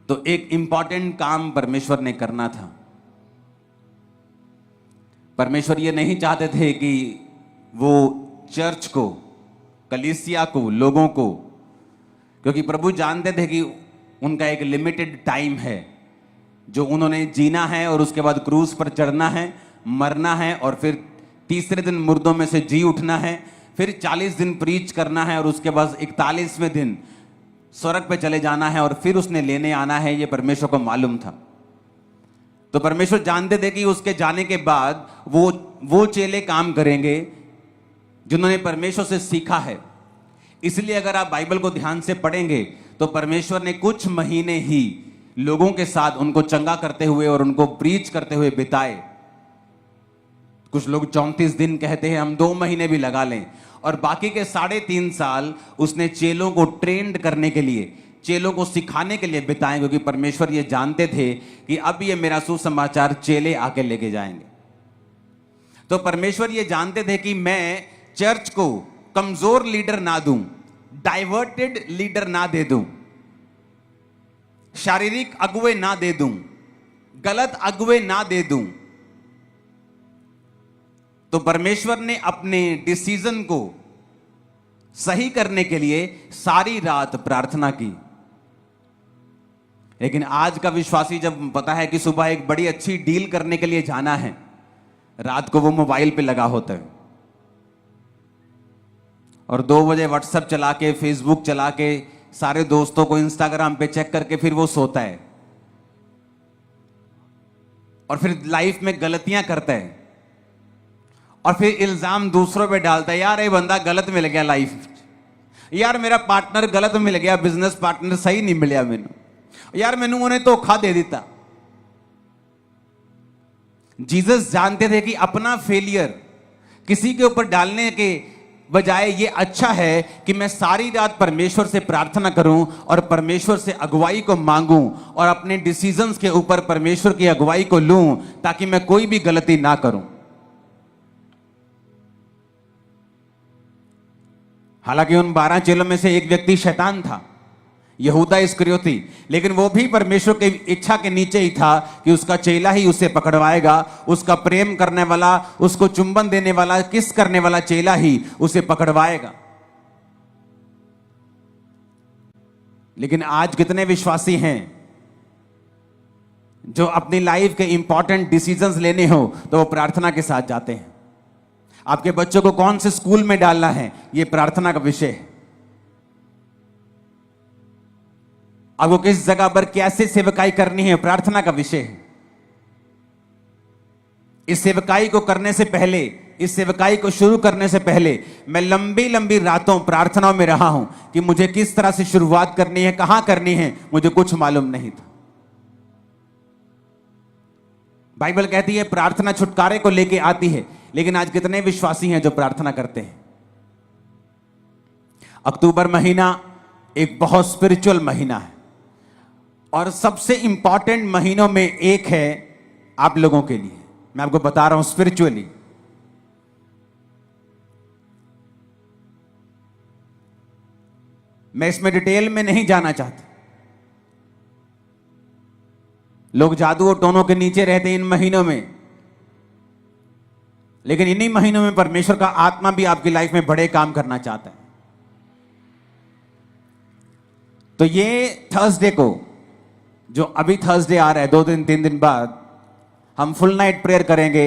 तो एक इंपॉर्टेंट काम परमेश्वर ने करना था। परमेश्वर ये नहीं चाहते थे कि वो चर्च को, कलीसिया को, लोगों को, क्योंकि प्रभु जानते थे कि उनका एक लिमिटेड टाइम है जो उन्होंने जीना है और उसके बाद क्रूस पर चढ़ना है, मरना है और फिर तीसरे दिन मुर्दों में से जी उठना है, फिर 40 दिन प्रीच करना है और उसके बाद 41वें दिन स्वर्ग पे चले जाना है और फिर उसने लेने आना है। ये परमेश्वर को मालूम था। तो परमेश्वर जानते थे कि उसके जाने के बाद वो चेले काम करेंगे जिन्होंने परमेश्वर से सीखा है। इसलिए अगर आप बाइबल को ध्यान से पढ़ेंगे तो परमेश्वर ने कुछ महीने ही लोगों के साथ उनको चंगा करते हुए और उनको प्रीच करते हुए बिताए। कुछ लोग 34 दिन कहते हैं, हम 2 महीने भी लगा लें। और बाकी के 3.5 साल उसने चेलों को ट्रेंड करने के लिए, चेलों को सिखाने के लिए बिताए, क्योंकि परमेश्वर ये जानते थे कि अब ये मेरा सुसमाचार चेले आके लेके जाएंगे। तो परमेश्वर ये जानते थे कि मैं चर्च को कमजोर लीडर ना दूं, डाइवर्टेड लीडर ना दे दूं, शारीरिक अगुवे ना दे दूं, गलत अगुवे ना दे दूं। तो परमेश्वर ने अपने डिसीजन को सही करने के लिए सारी रात प्रार्थना की। लेकिन आज का विश्वासी जब पता है कि सुबह एक बड़ी अच्छी डील करने के लिए जाना है, रात को वो मोबाइल पे लगा होता है और 2 बजे व्हाट्सएप चला के, फेसबुक चला के, सारे दोस्तों को इंस्टाग्राम पे चेक करके फिर वो सोता है और फिर लाइफ में गलतियां करता है और फिर इल्जाम दूसरों पे डालता है, यार ये बंदा गलत मिल गया लाइफ, यार मेरा पार्टनर गलत मिल गया, बिजनेस पार्टनर सही नहीं मिलिया मैनू, यार मैनू उन्हें धोखा दे दिता। जीसस जानते थे कि अपना फेलियर किसी के ऊपर डालने के बजाय ये अच्छा है कि मैं सारी रात परमेश्वर से प्रार्थना करूं और परमेश्वर से अगुवाई को मांगूं और अपने डिसीजंस के ऊपर परमेश्वर की अगुवाई को लूं, ताकि मैं कोई भी गलती ना करूं। हालांकि उन 12 चेलों में से एक व्यक्ति शैतान था, यहूदा इस्करियोती, लेकिन वो भी परमेश्वर की इच्छा के नीचे ही था कि उसका चेला ही उसे पकड़वाएगा, उसका प्रेम करने वाला, उसको चुंबन देने वाला, किस करने वाला चेला ही उसे पकड़वाएगा। लेकिन आज कितने विश्वासी हैं जो अपनी लाइफ के इंपॉर्टेंट डिसीजंस लेने हो तो वो प्रार्थना के साथ जाते हैं। आपके बच्चों को कौन से स्कूल में डालना है, यह प्रार्थना का विषय है। आपको किस जगह पर कैसे सेवकाई करनी है, प्रार्थना का विषय है। इस सेवकाई को करने से पहले, इस सेवकाई को शुरू करने से पहले मैं लंबी लंबी रातों प्रार्थनाओं में रहा हूं कि मुझे किस तरह से शुरुआत करनी है, कहां करनी है, मुझे कुछ मालूम नहीं था। बाइबल कहती है प्रार्थना छुटकारे को लेके आती है, लेकिन आज कितने विश्वासी हैं जो प्रार्थना करते हैं। अक्टूबर महीना एक बहुत स्पिरिचुअल महीना है और सबसे इंपॉर्टेंट महीनों में एक है आप लोगों के लिए। मैं आपको बता रहा हूं स्पिरिचुअली। मैं इसमें डिटेल में नहीं जाना चाहता। लोग जादू और टोनों के नीचे रहते हैं इन महीनों में, लेकिन इन्हीं महीनों में परमेश्वर का आत्मा भी आपकी लाइफ में बड़े काम करना चाहता है। तो ये थर्सडे को, जो अभी थर्सडे आ रहा है, 2 दिन 3 दिन बाद, हम फुल नाइट प्रेयर करेंगे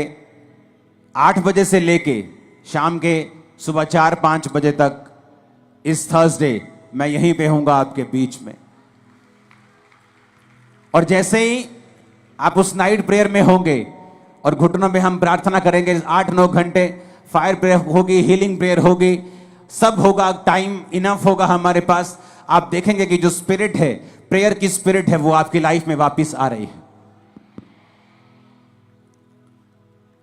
8 बजे से लेके शाम के सुबह 4-5 बजे तक। इस थर्सडे मैं यहीं पे हूंगा आपके बीच में। और जैसे ही आप उस नाइट प्रेयर में होंगे और घुटनों में हम प्रार्थना करेंगे 8-9 घंटे, फायर प्रेयर होगी, हीलिंग प्रेयर होगी, सब होगा, टाइम इनफ होगा हमारे पास। आप देखेंगे कि जो स्पिरिट है, प्रेयर की स्पिरिट है, वो आपकी लाइफ में वापस आ रही है।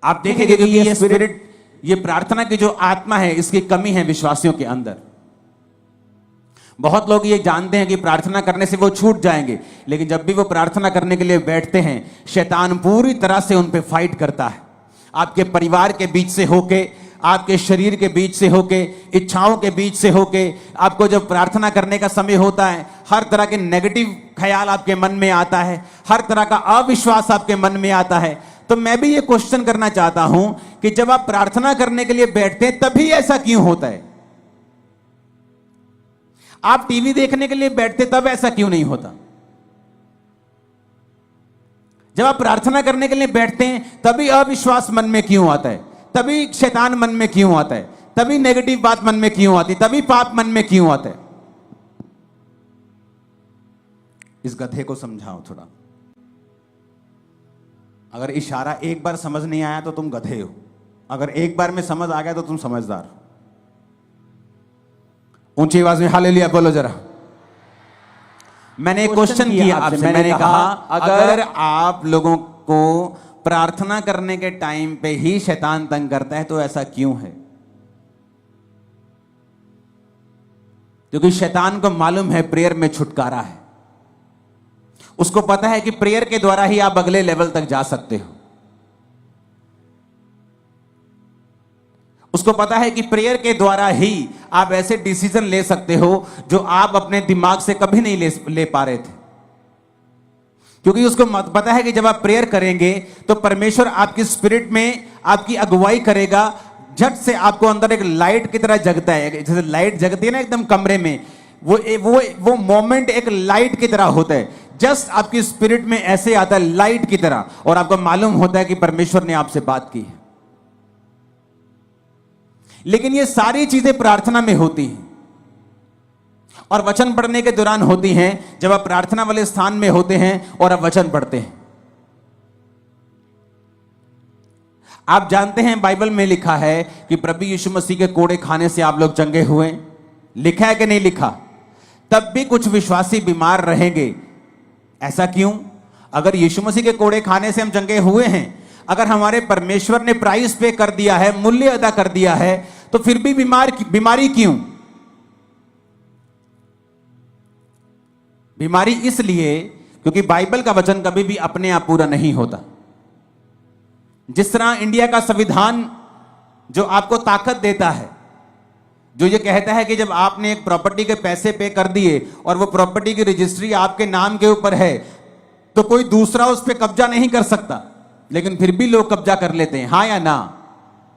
आप देखेंगे कि ये स्पिरिट, ये प्रार्थना की जो आत्मा है, इसकी कमी है विश्वासियों के अंदर। बहुत लोग ये जानते हैं कि प्रार्थना करने से वो छूट जाएंगे, लेकिन जब भी वो प्रार्थना करने के लिए बैठते हैं, शैतान पूरी तरह से उन पे फाइट करता है। आपके परिवार के बीच से होके, आपके शरीर के बीच से होके, इच्छाओं के बीच से होके, आपको जब प्रार्थना करने का समय होता है, हर तरह के नेगेटिव ख्याल आपके मन में आता है, हर तरह का अविश्वास आपके मन में आता है। तो मैं भी ये क्वेश्चन करना चाहता हूं कि जब आप प्रार्थना करने के लिए बैठते हैं तभी ऐसा क्यों होता है? आप टीवी देखने के लिए बैठते तब ऐसा क्यों नहीं होता? जब आप प्रार्थना करने के लिए बैठते हैं तभी अविश्वास मन में क्यों आता है? तभी शैतान मन में क्यों आता है? तभी नेगेटिव बात मन में क्यों आती है? तभी पाप मन में क्यों आता है? इस गधे को समझाओ थोड़ा। अगर इशारा एक बार समझ नहीं आया तो तुम गधे हो, अगर एक बार में समझ आ गया तो तुम समझदार हो। ऊंची आवाज में हालेलुया बोलो जरा। मैंने एक क्वेश्चन किया आपसे, मैंने कहा अगर आप लोगों को प्रार्थना करने के टाइम पे ही शैतान तंग करता है तो ऐसा क्यों है? क्योंकि शैतान को मालूम है प्रेयर में छुटकारा है। उसको पता है कि प्रेयर के द्वारा ही आप अगले लेवल तक जा सकते हो। उसको पता है कि प्रेयर के द्वारा ही आप ऐसे डिसीजन ले सकते हो जो आप अपने दिमाग से कभी नहीं ले पा रहे थे। क्योंकि उसको पता है कि जब आप प्रेयर करेंगे तो परमेश्वर आपकी स्पिरिट में आपकी अगुवाई करेगा। झट से आपको अंदर एक लाइट की तरह जगता है, जैसे लाइट जगती है ना एकदम कमरे में, वो मोमेंट एक लाइट की तरह होता है। जस्ट आपकी स्पिरिट में ऐसे आता है लाइट की तरह, और आपको मालूम होता है कि परमेश्वर ने आपसे बात की है। लेकिन ये सारी चीजें प्रार्थना में होती हैं और वचन पढ़ने के दौरान होती हैं, जब आप प्रार्थना वाले स्थान में होते हैं और आप वचन पढ़ते हैं। आप जानते हैं बाइबल में लिखा है कि प्रभु यीशु मसीह के कोड़े खाने से आप लोग चंगे हुए। लिखा है कि नहीं लिखा? तब भी कुछ विश्वासी बीमार रहेंगे। ऐसा क्यों? अगर यीशु मसीह के कोड़े खाने से हम चंगे हुए हैं, अगर हमारे परमेश्वर ने प्राइस पे कर दिया है, मूल्य अदा कर दिया है, तो फिर भी बीमारी क्यों? बीमारी इसलिए क्योंकि बाइबल का वचन कभी भी अपने आप पूरा नहीं होता। जिस तरह इंडिया का संविधान जो आपको ताकत देता है, जो ये कहता है कि जब आपने एक प्रॉपर्टी के पैसे पे कर दिए और वो प्रॉपर्टी की रजिस्ट्री आपके नाम के ऊपर है, तो कोई दूसरा उस पर कब्जा नहीं कर सकता, लेकिन फिर भी लोग कब्जा कर लेते हैं। हाँ या ना?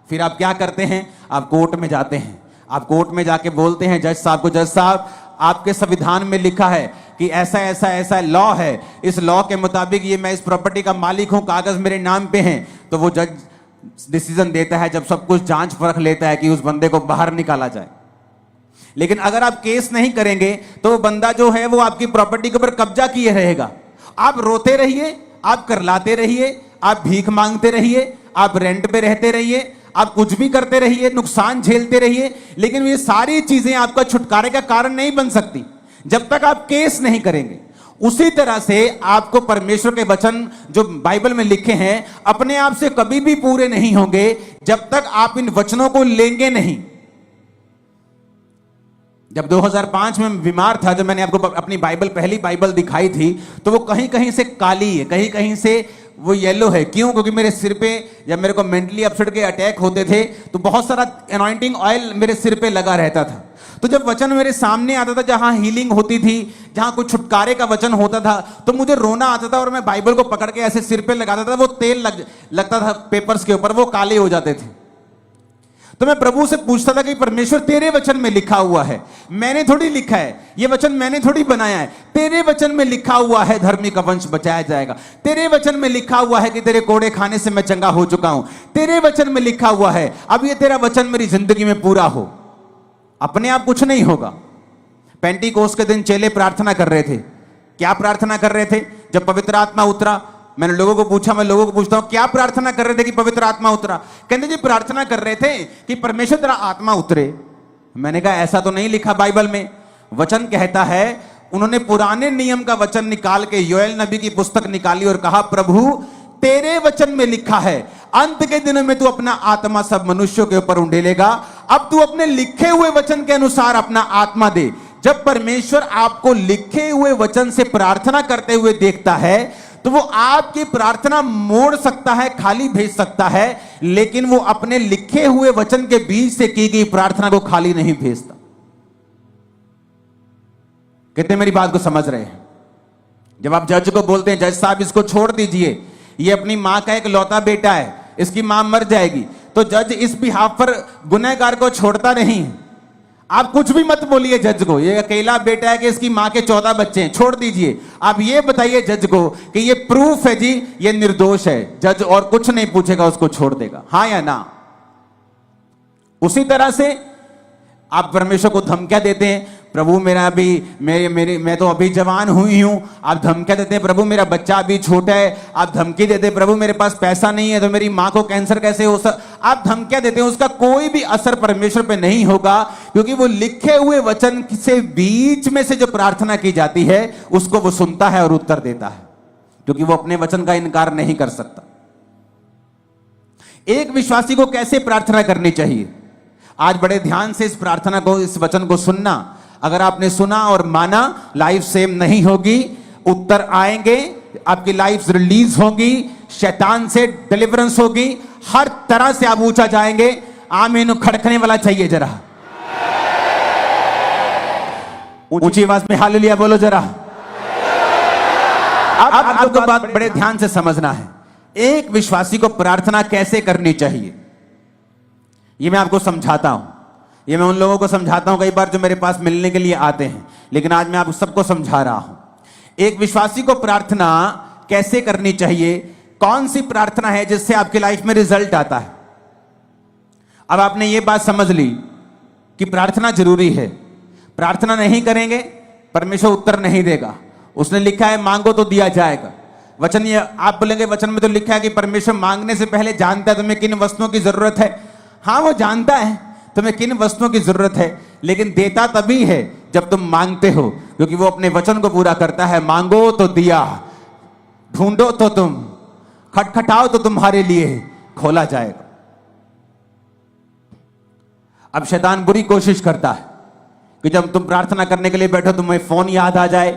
फिर आप क्या करते हैं? आप कोर्ट में जाते हैं। आप कोर्ट में जाके बोलते हैं जज साहब को, जज साहब आपके संविधान में लिखा है कि ऐसा ऐसा ऐसा लॉ है, इस लॉ के मुताबिक ये मैं इस प्रॉपर्टी का मालिक हूं, कागज मेरे नाम पे हैं। तो वो जज डिसीजन देता है, जब सब कुछ जांच परख लेता है, कि उस बंदे को बाहर निकाला जाए। लेकिन अगर आप केस नहीं करेंगे तो वो बंदा जो है वो आपकी प्रॉपर्टी के ऊपर कब्जा किए रहेगा। आप रोते रहिए, आप करलाते रहिए, आप भीख मांगते रहिए, आप रेंट पे रहते रहिए, आप कुछ भी करते रहिए, नुकसान झेलते रहिए, लेकिन ये सारी चीजें आपका छुटकारे का कारण नहीं बन सकती जब तक आप केस नहीं करेंगे। उसी तरह से आपको परमेश्वर के वचन जो बाइबल में लिखे हैं अपने आप से कभी भी पूरे नहीं होंगे जब तक आप इन वचनों को लेंगे नहीं। जब 2005 में बीमार था, जब मैंने आपको अपनी पहली बाइबल दिखाई थी, तो वो कहीं कहीं से काली है, कहीं कहीं से वो येलो है। क्यों? क्योंकि मेरे सिर पे जब मेरे को मेंटली अपसेट के अटैक होते थे तो बहुत सारा एनॉइंटिंग ऑयल मेरे सिर पे लगा रहता था। तो जब वचन मेरे सामने आता था, जहां हीलिंग होती थी, जहां कुछ छुटकारे का वचन होता था, तो मुझे रोना आता था और मैं बाइबल को पकड़ के ऐसे सिर पे लगाता था। वो तेल लगता था पेपर्स के ऊपर, वो काले हो जाते थे। तो मैं प्रभु से पूछता था कि परमेश्वर तेरे वचन में लिखा हुआ है, मैंने थोड़ी लिखा है, ये वचन मैंने थोड़ी बनाया है। तेरे वचन में लिखा हुआ है धर्मी का वंश बचाया जाएगा। तेरे वचन में लिखा हुआ है कि तेरे कोड़े खाने से मैं चंगा हो चुका हूं। तेरे वचन में लिखा हुआ है, अब ये तेरा वचन मेरी जिंदगी में पूरा हो। अपने आप कुछ नहीं होगा। पेंटिकोस्ट के दिन चेले प्रार्थना कर रहे थे। क्या प्रार्थना कर रहे थे? जब पवित्र आत्मा उतरा, मैंने लोगों को पूछा, मैं लोगों को पूछता हूं क्या प्रार्थना कर रहे थे कि पवित्र आत्मा उतरा? कहते जी प्रार्थना कर रहे थे कि परमेश्वर तेरा आत्मा उतरे। मैंने कहा ऐसा तो नहीं लिखा बाइबल में। वचन कहता है, उन्होंने पुराने नियम का वचन निकाल के योएल नबी की पुस्तक निकाली और कहा प्रभु तेरे वचन में लिखा है अंत के दिनों में तू अपना आत्मा सब मनुष्यों के ऊपर उंडेलेगा। अब तू अपने लिखे हुए वचन के अनुसार अपना आत्मा दे। जब परमेश्वर आपको लिखे हुए वचन से प्रार्थना करते हुए देखता है तो वो आपकी प्रार्थना मोड़ सकता है, खाली भेज सकता है, लेकिन वो अपने लिखे हुए वचन के बीच से की गई प्रार्थना को खाली नहीं भेजता। कितने मेरी बात को समझ रहे हैं? जब आप जज को बोलते हैं जज साहब इसको छोड़ दीजिए, ये अपनी मां का एक लौता बेटा है, इसकी मां मर जाएगी, तो जज इस बिहाफ पर गुनहगार को छोड़ता नहीं। आप कुछ भी मत बोलिए जज को, ये अकेला बेटा है कि इसकी मां के 14 बच्चे हैं, छोड़ दीजिए। आप ये बताइए जज को कि ये प्रूफ है जी, ये निर्दोष है। जज और कुछ नहीं पूछेगा, उसको छोड़ देगा। हाँ या ना? उसी तरह से आप परमेश्वर को धमकियां देते हैं, प्रभु मेरा अभी मैं तो अभी जवान हुई हूं। आप धमकियां देते हैं, प्रभु मेरा बच्चा अभी छोटा है। आप धमकी देते हैं, प्रभु मेरे पास पैसा नहीं है तो मेरी मां को कैंसर कैसे हो आप धमकियां देते हैं। उसका कोई भी असर परमेश्वर पे नहीं होगा, क्योंकि वो लिखे हुए वचन से बीच में से जो प्रार्थना की जाती है उसको वो सुनता है और उत्तर देता है, क्योंकि वो अपने वचन का इनकार नहीं कर सकता। एक विश्वासी को कैसे प्रार्थना करनी चाहिए? आज बड़े ध्यान से इस प्रार्थना को, इस वचन को सुनना। अगर आपने सुना और माना, लाइफ सेम नहीं होगी, उत्तर आएंगे, आपकी लाइफ रिलीज होगी, शैतान से डिलीवरेंस होगी, हर तरह से आप ऊंचा जाएंगे। आमीन खड़कने वाला चाहिए जरा, ऊंची आवाज में हालेलुया बोलो जरा। अब आपको बात बड़े ध्यान से समझना है, एक विश्वासी को प्रार्थना कैसे करनी चाहिए, ये मैं आपको समझाता हूं। ये मैं उन लोगों को समझाता हूं कई बार जो मेरे पास मिलने के लिए आते हैं, लेकिन आज मैं आप सबको समझा रहा हूं। एक विश्वासी को प्रार्थना कैसे करनी चाहिए, कौन सी प्रार्थना है जिससे आपकी लाइफ में रिजल्ट आता है। अब आपने ये बात समझ ली कि प्रार्थना जरूरी है, प्रार्थना नहीं करेंगे परमेश्वर उत्तर नहीं देगा। उसने लिखा है मांगो तो दिया जाएगा। वचन, ये आप बोलेंगे वचन में तो लिखा है कि परमेश्वर मांगने से पहले जानता है तुम्हें किन वस्तुओं की जरूरत है। हाँ, वो जानता है तुम्हें किन वस्तुओं की जरूरत है, लेकिन देता तभी है जब तुम मांगते हो, क्योंकि वो अपने वचन को पूरा करता है। मांगो तो दिया, ढूंढो तो तुम, खटखटाओ तो तुम्हारे लिए खोला जाएगा। अब शैतान बुरी कोशिश करता है कि जब तुम प्रार्थना करने के लिए बैठो तुम्हें फोन याद आ जाए,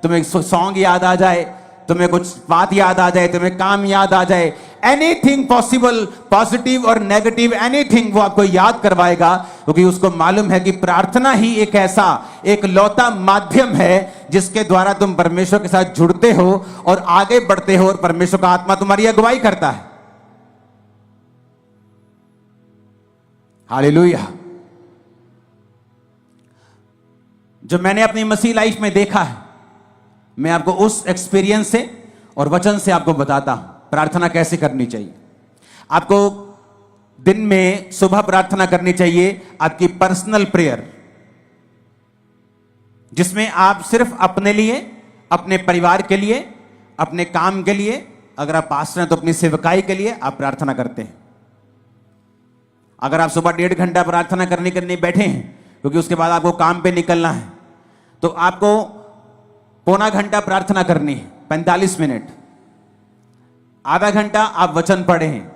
तुम्हें सॉन्ग याद आ जाए, तुम्हें कुछ बात याद आ जाए, तुम्हें काम याद आ जाए, एनीथिंग पॉसिबल, पॉजिटिव और नेगेटिव एनीथिंग वो आपको याद करवाएगा, क्योंकि उसको मालूम है कि प्रार्थना ही एक ऐसा एक लौता माध्यम है जिसके द्वारा तुम परमेश्वर के साथ जुड़ते हो और आगे बढ़ते हो और परमेश्वर का आत्मा तुम्हारी अगुवाई करता है। हालेलुया। जो मैंने अपनी मसीह लाइफ में देखा है, मैं आपको उस एक्सपीरियंस से और वचन से आपको बताता हूं प्रार्थना कैसे करनी चाहिए। आपको दिन में सुबह प्रार्थना करनी चाहिए, आपकी पर्सनल प्रेयर, जिसमें आप सिर्फ अपने लिए, अपने परिवार के लिए, अपने काम के लिए, अगर आप पास्टर हैं तो अपनी सेवकाई के लिए आप प्रार्थना करते हैं। अगर आप सुबह 1.5 घंटा प्रार्थना करने के लिए बैठे हैं, क्योंकि उसके बाद आपको काम पे निकलना है, तो आपको 1.25 घंटा प्रार्थना करनी है, 45 मिनट। आधा घंटा आप वचन पढ़ें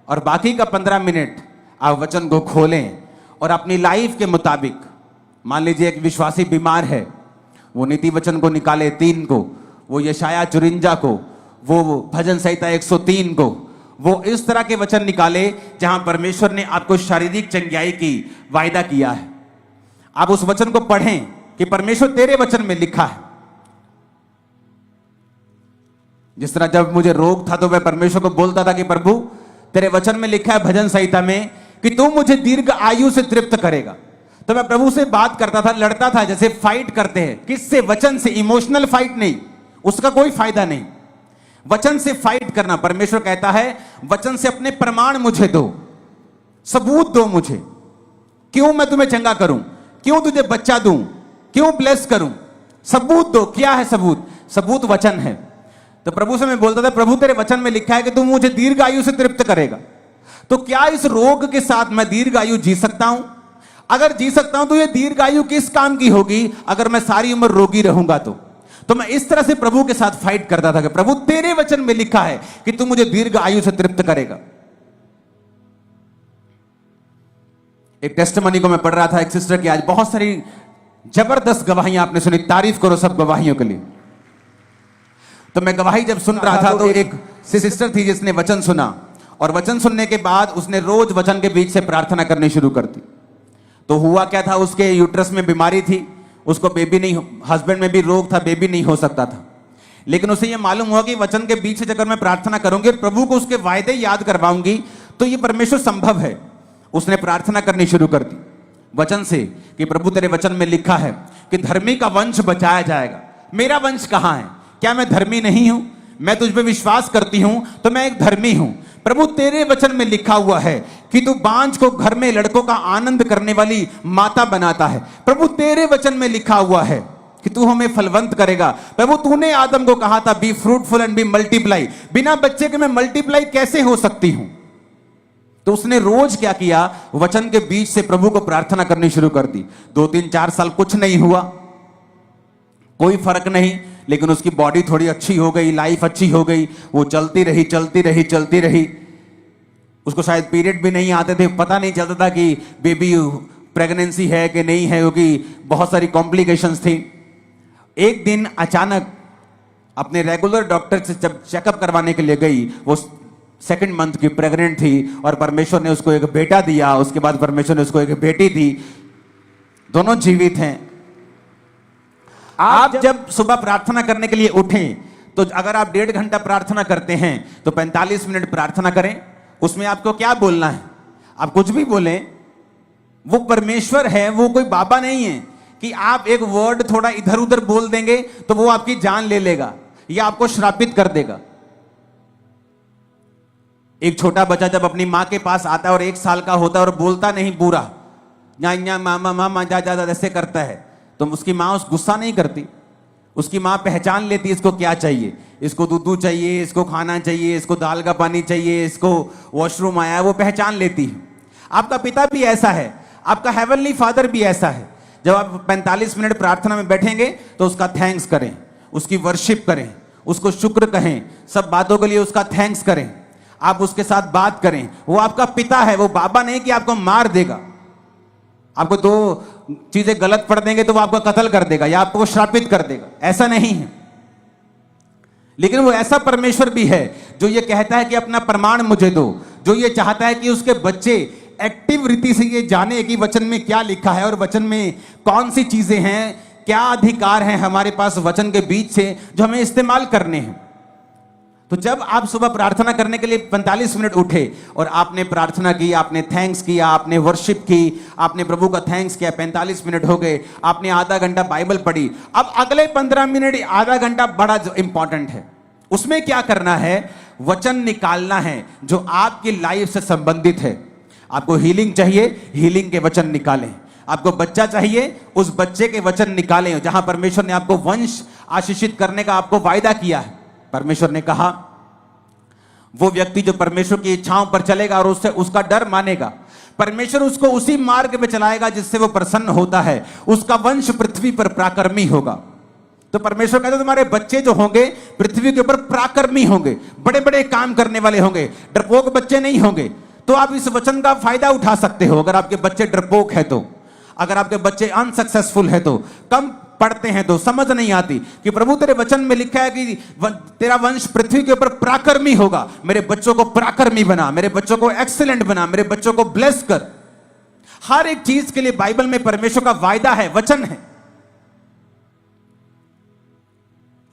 और बाकी का 15 मिनट आप वचन को खोलें और अपनी लाइफ के मुताबिक, मान लीजिए एक विश्वासी बीमार है, वो नीति वचन को निकाले 3 को, वो यशाया 54 को, वो भजन संहिता 103 को, वो इस तरह के वचन निकाले जहां परमेश्वर ने आपको शारीरिक चंगाई की वायदा किया है। आप उस वचन को पढ़ें कि परमेश्वर तेरे वचन में लिखा है। जिस तरह जब मुझे रोग था तो मैं परमेश्वर को बोलता था कि प्रभु तेरे वचन में लिखा है भजन संहिता में कि तू मुझे दीर्घ आयु से तृप्त करेगा, तो मैं प्रभु से बात करता था, लड़ता था, जैसे फाइट करते हैं। किससे? वचन से। इमोशनल फाइट नहीं, उसका कोई फायदा नहीं। वचन से फाइट करना। परमेश्वर कहता है वचन से अपने प्रमाण मुझे दो, सबूत दो मुझे। क्यों मैं तुम्हें चंगा करूं, क्यों तुझे बच्चा दूं, क्यों ब्लेस करूं, सबूत दो। क्या है सबूत? सबूत वचन है। तो प्रभु से मैं बोलता था प्रभु तेरे वचन में लिखा है कि तू मुझे दीर्घ आयु से तृप्त करेगा, तो क्या इस रोग के साथ मैं दीर्घ आयु जी सकता हूं? अगर जी सकता हूं तो ये दीर्घ आयु किस काम की होगी अगर मैं सारी उम्र रोगी रहूंगा? तो मैं इस तरह से प्रभु के साथ फाइट करता था कि प्रभु तेरे वचन में लिखा है कि तू मुझे दीर्घ आयु से तृप्त करेगा। एक टेस्टिमनी को मैं पढ़ रहा था, एक सिस्टर की, आज बहुत सारी जबरदस्त गवाहियां आपने सुनी, तारीफ करो सब गवाहियों के लिए। तो मैं गवाही जब सुन रहा था तो एक सिस्टर थी जिसने वचन सुना, और वचन सुनने के बाद उसने रोज वचन के बीच से प्रार्थना करनी शुरू कर दी। तो हुआ क्या था, उसके यूट्रस में बीमारी थी, उसको बेबी नहीं, हस्बैंड में भी रोग था, बेबी नहीं हो सकता था। लेकिन उसे यह मालूम हुआ कि वचन के बीच से अगर मैं प्रार्थना करूंगी और प्रभु को उसके वायदे याद करवाऊंगी तो ये परमेश्वर संभव है। उसने प्रार्थना करनी शुरू कर दी वचन से कि प्रभु तेरे वचन में लिखा है कि धर्मी का वंश बचाया जाएगा। मेरा वंश कहां है? क्या मैं धर्मी नहीं हूं? मैं तुझ पे विश्वास करती हूं तो मैं एक धर्मी हूं। प्रभु तेरे वचन में लिखा हुआ है कि तू बांझ को घर में लड़कों का आनंद करने वाली माता बनाता है। प्रभु तेरे वचन में लिखा हुआ है कि तू हमें फलवंत करेगा। प्रभु तूने आदम को कहा था be fruitful and be multiply. बिना बच्चे के मैं मल्टीप्लाई कैसे हो सकती हूं? तो उसने रोज क्या किया, वचन के बीच से प्रभु को प्रार्थना करनी शुरू कर दी। 2-3-4 साल कुछ नहीं हुआ, कोई फर्क नहीं, लेकिन उसकी बॉडी थोड़ी अच्छी हो गई, लाइफ अच्छी हो गई। वो चलती रही चलती रही चलती रही। उसको शायद पीरियड भी नहीं आते थे, पता नहीं चलता था कि बेबी प्रेगनेंसी है कि नहीं है, क्योंकि बहुत सारी कॉम्प्लिकेशंस थी। एक दिन अचानक अपने रेगुलर डॉक्टर से जब चेकअप करवाने के लिए गई, वो 2nd मंथ की प्रेग्नेंट थी और परमेश्वर ने उसको एक बेटा दिया। उसके बाद परमेश्वर ने उसको एक बेटी दी, दोनों जीवित हैं। आप जब सुबह प्रार्थना करने के लिए उठें तो अगर आप 1.5 घंटा प्रार्थना करते हैं तो 45 मिनट प्रार्थना करें। उसमें आपको क्या बोलना है? आप कुछ भी बोलें, वो परमेश्वर है, वो कोई बाबा नहीं है कि आप एक वर्ड थोड़ा इधर उधर बोल देंगे तो वो आपकी जान ले लेगा या आपको श्रापित कर देगा। एक छोटा बच्चा जब अपनी मां के पास आता है और 1 साल का होता है और बोलता नहीं पूरा, या मामा मामा जा जा ऐसे करता है, तो उसकी मां उस गुस्सा नहीं करती। उसकी मां पहचान लेती है इसको क्या चाहिए, इसको दूध चाहिए, इसको खाना चाहिए, इसको दाल का पानी चाहिए, इसको वॉशरूम आया है, वो पहचान लेती है। आपका पिता भी ऐसा है, आपका हेवनली फादर भी ऐसा है। जब आप 45 मिनट प्रार्थना में बैठेंगे तो उसका थैंक्स करें, उसकी वर्शिप करें, उसको शुक्र कहें, सब बातों के लिए उसका थैंक्स करें, आप उसके साथ बात करें। वो आपका पिता है, वो बाबा नहीं कि आपको मार देगा। आपको 2 चीजें गलत पढ़ देंगे तो वो आपको कत्ल कर देगा या आपको श्रापित कर देगा, ऐसा नहीं है। लेकिन वो ऐसा परमेश्वर भी है जो ये कहता है कि अपना प्रमाण मुझे दो, जो ये चाहता है कि उसके बच्चे एक्टिव रीति से ये जाने कि वचन में क्या लिखा है और वचन में कौन सी चीजें हैं, क्या अधिकार हैं हमारे पास वचन के बीच से जो हमें इस्तेमाल करने हैं। तो जब आप सुबह प्रार्थना करने के लिए 45 मिनट उठे और आपने प्रार्थना की, आपने थैंक्स किया, आपने वर्शिप की, आपने प्रभु का थैंक्स किया, 45 मिनट हो गए, आपने आधा घंटा बाइबल पढ़ी। अब अगले 15 मिनट, आधा घंटा बड़ा इंपॉर्टेंट है। उसमें क्या करना है? वचन निकालना है जो आपकी लाइफ से संबंधित है। आपको हीलिंग चाहिए, हीलिंग के वचन निकालें। आपको बच्चा चाहिए, उस बच्चे के वचन निकालें। जहां परमेश्वर ने आपको वंश आशीषित करने का आपको वायदा किया है, परमेश्वर ने कहा वो व्यक्ति जो परमेश्वर की इच्छाओं पर चलेगा और उससे उसका डर मानेगा, परमेश्वर उसको उसी मार्ग में चलाएगा जिससे वो प्रसन्न होता है, उसका वंश पृथ्वी पर पराक्रमी होगा। तो परमेश्वर कहते तुम्हारे बच्चे जो होंगे पृथ्वी के ऊपर पराक्रमी होंगे, बड़े बड़े काम करने वाले होंगे, डरपोक बच्चे नहीं होंगे। तो आप इस वचन का फायदा उठा सकते हो। अगर आपके बच्चे डरपोक है तो, अगर आपके बच्चे अनसक्सेसफुल है तो, कम पढ़ते हैं तो, समझ नहीं आती कि प्रभु तेरे वचन में लिखा है कि तेरा वंश पृथ्वी के ऊपर पराक्रमी होगा, मेरे बच्चों को पराक्रमी बना, मेरे बच्चों को एक्सीलेंट बना, मेरे बच्चों को ब्लेस कर। हर एक चीज के लिए बाइबल में परमेश्वर का वायदा है, वचन है।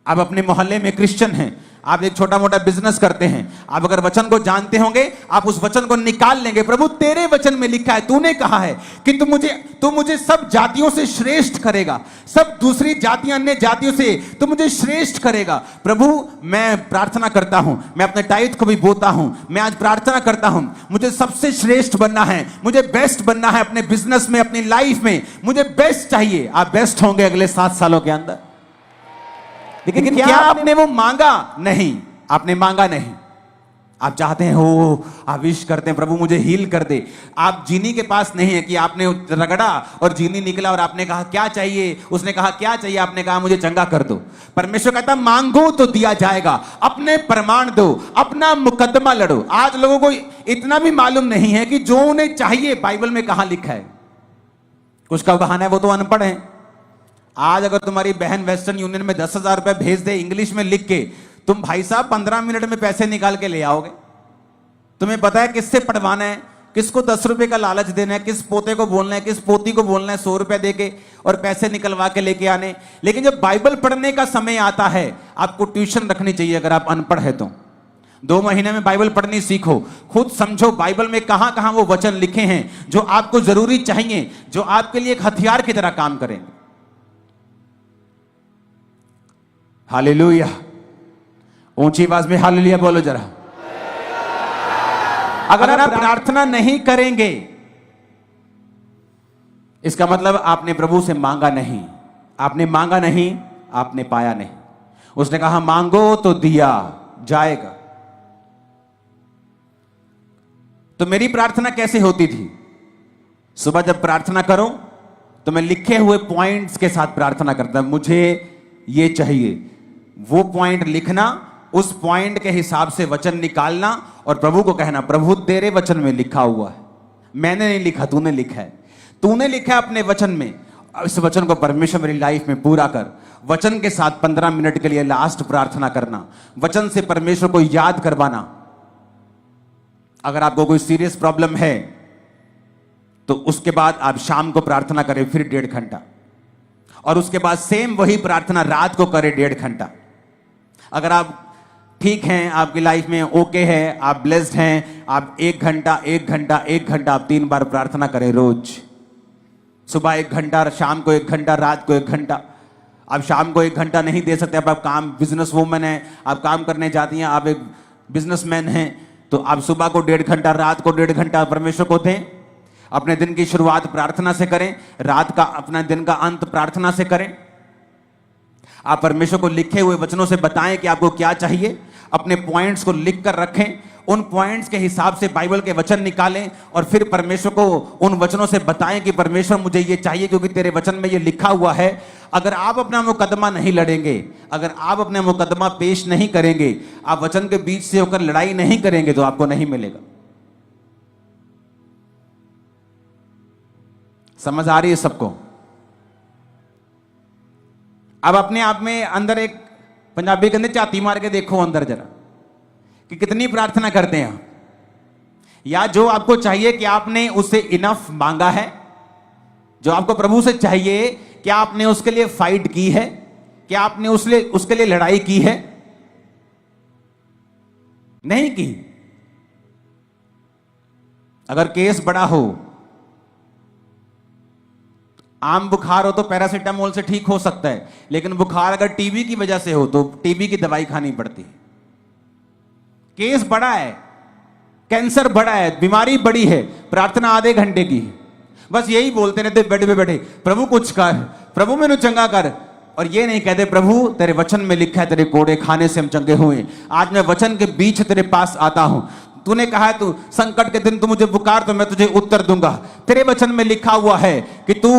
आप अपने मोहल्ले में क्रिश्चियन हैं, आप एक छोटा मोटा बिजनेस करते हैं, आप अगर वचन को जानते होंगे आप उस वचन को निकाल लेंगे। प्रभु तेरे वचन में लिखा है, तूने कहा है कि तू मुझे सब जातियों से श्रेष्ठ करेगा, सब दूसरी जातियां अन्य जातियों से तू मुझे श्रेष्ठ करेगा। प्रभु मैं प्रार्थना करता हूं, मैं अपने टाइट को भी बोता हूं, मैं आज प्रार्थना करता हूं, मुझे सबसे श्रेष्ठ बनना है, मुझे बेस्ट बनना है अपने बिजनेस में, अपनी लाइफ में मुझे बेस्ट चाहिए। आप बेस्ट होंगे अगले 7 सालों के अंदर। लेकिन क्या आपने वो मांगा? नहीं, आपने मांगा नहीं। आप चाहते हैं हो, आप विश करते हैं प्रभु मुझे हील कर दे। आप जीनी के पास नहीं है कि आपने रगड़ा और जीनी निकला और आपने कहा क्या चाहिए, उसने कहा क्या चाहिए, आपने कहा मुझे चंगा कर दो। परमेश्वर कहता मांगो तो दिया जाएगा, अपने प्रमाण दो, अपना मुकदमा लड़ो। आज लोगों को इतना भी मालूम नहीं है कि जो उन्हें चाहिए बाइबल में कहां लिखा है। कुछ का बहाना है वो तो अनपढ़ है। आज अगर तुम्हारी बहन वेस्टर्न यूनियन में 10,000 रुपए भेज दे इंग्लिश में लिख के, तुम भाई साहब 15 मिनट में पैसे निकाल के ले आओगे। तुम्हें पता है किससे पढ़वाना है, किसको 10 रुपए का लालच देना है, किस पोते को बोलना है, किस पोती को बोलना है 100 रुपए देके और पैसे निकलवा के लेके आने। लेकिन जब बाइबल पढ़ने का समय आता है, आपको ट्यूशन रखनी चाहिए। अगर आप अनपढ़ है तो 2 महीने में बाइबल पढ़नी सीखो, खुद समझो बाइबल में कहां कहां वो वचन लिखे हैं जो आपको जरूरी चाहिए, जो आपके लिए एक हथियार की तरह काम करेंगे। हालेलुया, ऊंची आवाज में हालेलुया बोलो जरा। अगर आप प्रार्थना नहीं करेंगे इसका मतलब आपने प्रभु से मांगा नहीं, आपने मांगा नहीं, आपने पाया नहीं। उसने कहा मांगो तो दिया जाएगा। तो मेरी प्रार्थना कैसे होती थी? सुबह जब प्रार्थना करो तो मैं लिखे हुए पॉइंट्स के साथ प्रार्थना करता, मुझे ये चाहिए, वो पॉइंट लिखना, उस पॉइंट के हिसाब से वचन निकालना और प्रभु को कहना प्रभु तेरे वचन में लिखा हुआ है, मैंने नहीं लिखा, तूने लिखा है। तूने लिखा है अपने वचन में, इस वचन को परमेश्वर मेरी लाइफ में पूरा कर। वचन के साथ 15 मिनट के लिए लास्ट प्रार्थना करना, वचन से परमेश्वर को याद करवाना। अगर आपको कोई सीरियस प्रॉब्लम है तो उसके बाद आप शाम को प्रार्थना करें फिर 1.5 घंटा, और उसके बाद सेम वही प्रार्थना रात को करें 1.5 घंटा। अगर आप ठीक हैं, आपकी लाइफ में ओके है, आप ब्लेस्ड हैं, आप 1 घंटा 1 घंटा 1 घंटा आप 3 बार प्रार्थना करें रोज। सुबह 1 घंटा, शाम को 1 घंटा, रात को 1 घंटा। आप शाम को 1 घंटा नहीं दे सकते, आप काम बिजनेस वूमन है, आप काम करने जाती हैं, आप एक बिजनेसमैन हैं, तो आप सुबह को 1.5 घंटा, रात को 1.5 घंटा परमेश्वर को दें। अपने दिन की शुरुआत प्रार्थना से करें, रात का अपना दिन का अंत प्रार्थना से करें। आप परमेश्वर को लिखे हुए वचनों से बताएं कि आपको क्या चाहिए। अपने पॉइंट्स को लिख कर रखें, उन पॉइंट्स के हिसाब से बाइबल के वचन निकालें और फिर परमेश्वर को उन वचनों से बताएं कि परमेश्वर मुझे ये चाहिए क्योंकि तेरे वचन में ये लिखा हुआ है। अगर आप अपना मुकदमा नहीं लड़ेंगे, अगर आप अपना मुकदमा पेश नहीं करेंगे, आप वचन के बीच से होकर लड़ाई नहीं करेंगे तो आपको नहीं मिलेगा। समझ आ रही है सबको? अब अपने आप में अंदर एक पंजाबी के अंदर चाती मार के देखो अंदर जरा कि कितनी प्रार्थना करते हैं आप, या जो आपको चाहिए कि आपने उससे इनफ मांगा है। जो आपको प्रभु से चाहिए, क्या आपने उसके लिए फाइट की है? क्या आपने उसके लिए लड़ाई की है? नहीं की। अगर केस बड़ा हो, आम बुखार हो तो पैरासीटामोल से ठीक हो सकता है, लेकिन बुखार अगर टीबी की वजह से हो तो टीबी की दवाई खानी पड़ती है। केस बड़ा है, कैंसर बड़ा है, बीमारी बड़ी है, प्रार्थना आधे घंटे की है। बस यही बोलते रहते बेड पे बैठे, प्रभु कुछ कर, प्रभु मैंने चंगा कर। और ये नहीं कहते प्रभु तेरे वचन में लिखा है तेरे कोड़े खाने से हम चंगे हुए। आज मैं वचन के बीच तेरे पास आता हूं। तूने कहा है तू संकट के दिन तू मुझे पुकार तो मैं तुझे उत्तर दूंगा। तेरे वचन में लिखा हुआ है कि तू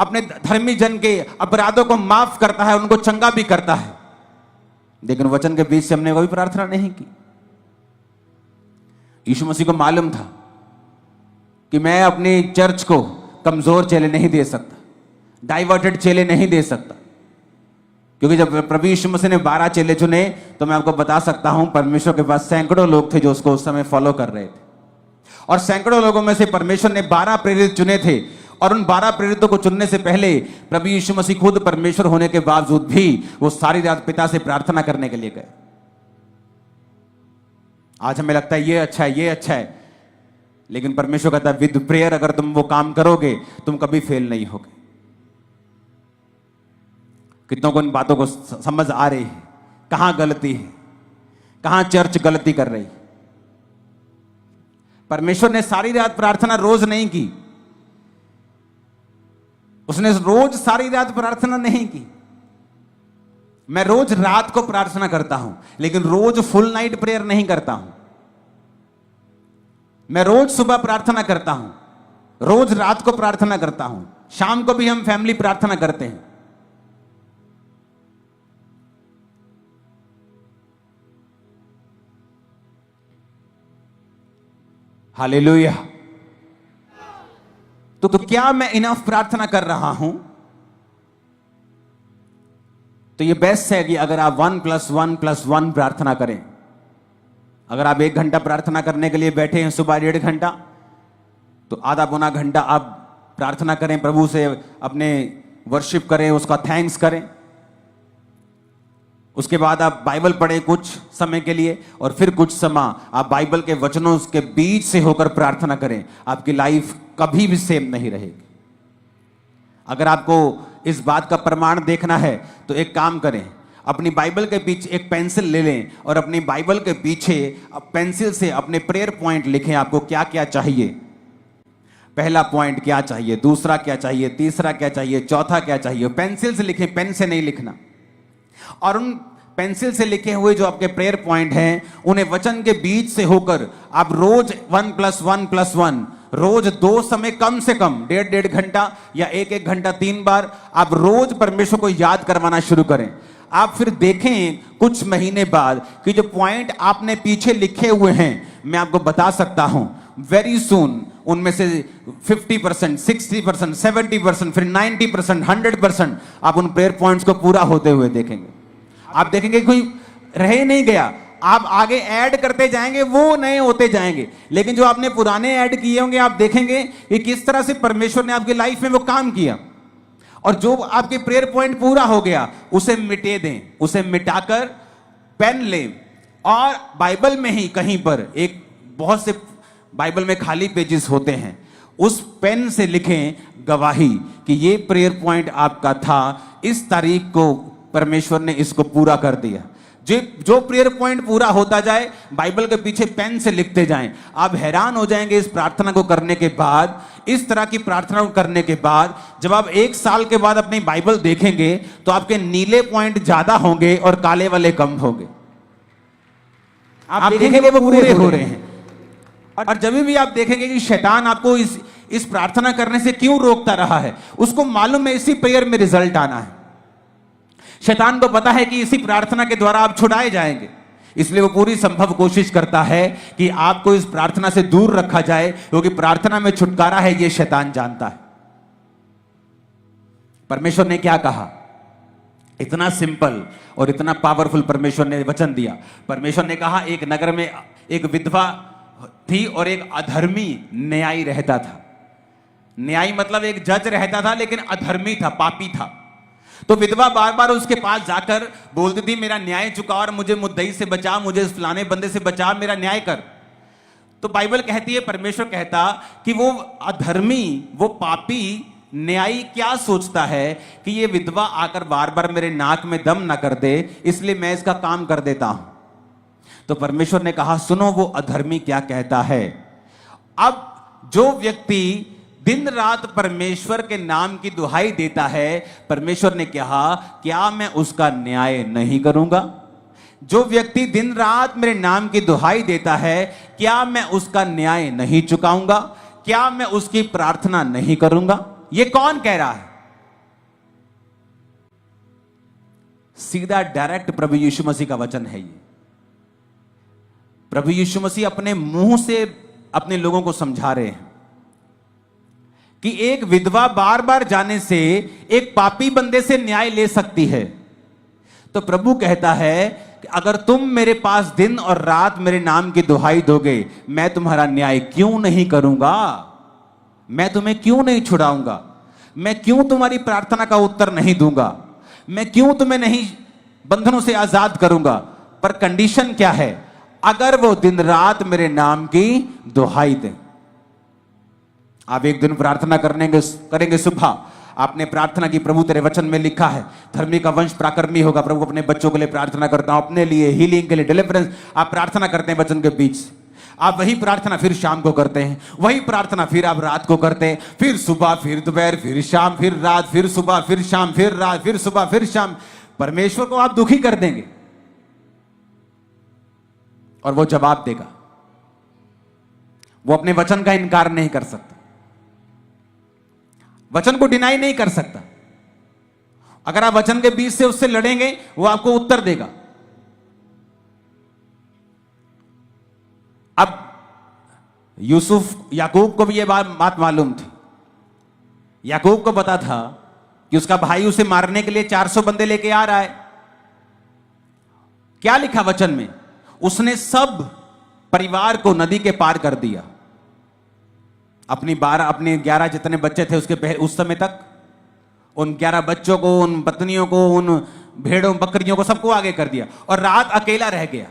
अपने धर्मी जन के अपराधों को माफ करता है, उनको चंगा भी करता है। लेकिन वचन के बीच से हमने कोई प्रार्थना नहीं की। यीशु मसीह को मालूम था कि मैं अपनी चर्च को कमजोर चेले नहीं दे सकता, डाइवर्टेड चेले नहीं दे सकता, क्योंकि जब प्रभु यीशु मसीह ने 12 चेले चुने तो मैं आपको बता सकता हूं परमेश्वर के पास सैकड़ों लोग थे जो उसको उस समय फॉलो कर रहे थे। और सैकड़ों लोगों में से परमेश्वर ने 12 प्रेरित चुने थे, और उन 12 प्रेरितों को चुनने से पहले प्रभु यीशु मसीह खुद परमेश्वर होने के बावजूद भी वो सारी रात पिता से प्रार्थना करने के लिए गए। आज हमें लगता है ये अच्छा है, ये अच्छा है, लेकिन परमेश्वर कहता है विद प्रेयर अगर तुम वो काम करोगे तुम कभी फेल नहीं होगे। कितनों को इन बातों को समझ आ रही है? कहां गलती है, कहां चर्च गलती कर रही? परमेश्वर ने सारी रात प्रार्थना रोज नहीं की, उसने रोज सारी रात प्रार्थना नहीं की। मैं रोज रात को प्रार्थना करता हूं, लेकिन रोज फुल नाइट प्रेयर नहीं करता हूं। मैं रोज सुबह प्रार्थना करता हूं, रोज रात को प्रार्थना करता हूं, शाम को भी हम फैमिली प्रार्थना करते हैं। हालेलुया। तो क्या मैं इनफ प्रार्थना कर रहा हूं? तो ये बेस्ट है कि अगर आप 1+1+1 प्रार्थना करें। अगर आप 1 घंटा प्रार्थना करने के लिए बैठे हैं सुबह 1.5 घंटा, तो आधा पौना घंटा आप प्रार्थना करें, प्रभु से अपने वर्शिप करें, उसका थैंक्स करें। उसके बाद आप बाइबल पढ़ें कुछ समय के लिए, और फिर कुछ समय आप बाइबल के वचनों के बीच से होकर प्रार्थना करें। आपकी लाइफ कभी भी सेम नहीं रहेगी। अगर आपको इस बात का प्रमाण देखना है तो एक काम करें, अपनी बाइबल के पीछे एक पेंसिल ले लें और अपनी बाइबल के पीछे पेंसिल से अपने प्रेयर पॉइंट लिखें। आपको क्या क्या चाहिए? पहला पॉइंट क्या चाहिए, दूसरा क्या चाहिए, तीसरा क्या चाहिए, चौथा क्या चाहिए। पेंसिल से लिखें, पेन से नहीं लिखना। और उन पेंसिल से लिखे हुए जो आपके प्रेयर पॉइंट हैं उन्हें वचन के बीच से होकर आप रोज 1+1+1 रोज 2 समय कम से कम 1.5 घंटा या 1 घंटा 3 बार आप रोज परमेश्वर को याद करवाना शुरू करें। आप फिर देखें कुछ महीने बाद कि जो पॉइंट आपने पीछे लिखे हुए हैं, मैं आपको बता सकता हूं वेरी सून उनमें से 50%, 60%, 70%, फिर 90%, 100% आप उन प्रेयर पॉइंट्स को पूरा होते हुए देखेंगे। आप देखेंगे कोई रह नहीं गया, आप आगे ऐड करते जाएंगे, वो नए होते जाएंगे। लेकिन जो आपने पुराने ऐड किए होंगे, आप देखेंगे कि किस तरह से परमेश्वर ने आपकी लाइफ में वो काम किया। और जो आपके प्रेयर पॉइंट पूरा हो गया, उसे मिटे दें, उसे मिटाकर पेन लें और बाइबल में ही कहीं पर एक बहुत से बाइबल में खाली पेजेस होते हैं, उस पेन से लिखें गवाही कि ये प्रेयर पॉइंट आपका था, इस तारीख को परमेश्वर ने इसको पूरा कर दिया। जो प्रेयर पॉइंट पूरा होता जाए, बाइबल के पीछे पेन से लिखते जाएं। आप हैरान हो जाएंगे इस प्रार्थना को करने के बाद, इस तरह की प्रार्थना को करने के बाद, जब आप 1 साल के बाद अपनी बाइबल देखेंगे तो आपके नीले पॉइंट ज्यादा होंगे और काले वाले कम होंगे। आप देखेंगे वो पूरे हो रहे हैं। और जब भी आप देखेंगे कि शैतान आपको इस प्रार्थना करने से क्यों रोकता रहा है, उसको मालूम है इसी प्रेयर में रिजल्ट आना है। शैतान को पता है कि इसी प्रार्थना के द्वारा आप छुड़ाए जाएंगे, इसलिए वो पूरी संभव कोशिश करता है कि आपको इस प्रार्थना से दूर रखा जाए, क्योंकि प्रार्थना में छुटकारा है, ये शैतान जानता है। परमेश्वर ने क्या कहा? इतना सिंपल और इतना पावरफुल परमेश्वर ने वचन दिया। परमेश्वर ने कहा, एक नगर में एक विधवा थी और एक अधर्मी न्यायी रहता था। न्यायी मतलब एक जज रहता था, लेकिन अधर्मी था, पापी था। तो विधवा बार बार उसके पास जाकर बोलती थी, मेरा न्याय चुका और मुझे मुद्दई से बचा, मुझे इस फलाने बंदे से बचा, मेरा न्याय कर। तो बाइबल कहती है, परमेश्वर कहता कि वो अधर्मी, वो पापी न्यायी क्या सोचता है कि ये विधवा आकर बार बार मेरे नाक में दम ना कर दे, इसलिए मैं इसका काम कर देता हूं। तो परमेश्वर ने कहा, सुनो वो अधर्मी क्या कहता है। अब जो व्यक्ति दिन रात परमेश्वर के नाम की दुहाई देता है, परमेश्वर ने कहा, क्या मैं उसका न्याय नहीं करूंगा? जो व्यक्ति दिन रात मेरे नाम की दुहाई देता है, क्या मैं उसका न्याय नहीं चुकाऊंगा? क्या मैं उसकी प्रार्थना नहीं करूंगा? ये कौन कह रहा है? सीधा डायरेक्ट प्रभु यीशु मसीह का वचन है ये। प्रभु यीशु मसीह अपने मुंह से अपने लोगों को समझा रहे हैं कि एक विधवा बार बार जाने से एक पापी बंदे से न्याय ले सकती है। तो प्रभु कहता है कि अगर तुम मेरे पास दिन और रात मेरे नाम की दुहाई दोगे, मैं तुम्हारा न्याय क्यों नहीं करूंगा? मैं तुम्हें क्यों नहीं छुड़ाऊंगा? मैं क्यों तुम्हारी प्रार्थना का उत्तर नहीं दूंगा? मैं क्यों तुम्हें नहीं बंधनों से आजाद करूंगा? पर कंडीशन क्या है? अगर वो दिन रात मेरे नाम की दुहाई दें। आप एक दिन प्रार्थना करेंगे सुबह, आपने प्रार्थना की, प्रभु तेरे वचन में लिखा है धर्मी का वंश पराक्रमी होगा। प्रभु अपने बच्चों के लिए प्रार्थना करता हूं, अपने लिए हीलिंग के लिए, डिलीवरेंस, आप प्रार्थना करते हैं वचन के बीच। आप वही प्रार्थना फिर शाम को करते हैं, वही प्रार्थना फिर आप रात को करते हैं, फिर सुबह, फिर दोपहर, फिर शाम, फिर रात, फिर सुबह, फिर शाम, फिर रात, फिर सुबह, फिर शाम। परमेश्वर को आप दुखी कर देंगे और वो जवाब देगा। वो अपने वचन का इनकार नहीं कर सकता, वचन को डिनाई नहीं कर सकता। अगर आप वचन के बीच से उससे लड़ेंगे, वो आपको उत्तर देगा। अब याकूब को भी यह बात मालूम थी। याकूब को पता था कि उसका भाई उसे मारने के लिए 400 बंदे लेके आ रहा है। क्या लिखा वचन में? उसने सब परिवार को नदी के पार कर दिया। अपने 11 जितने बच्चे थे उसके उस समय तक, उन 11 बच्चों को, उन पत्नियों को, उन भेड़ों बकरियों को, सबको आगे कर दिया और रात अकेला रह गया।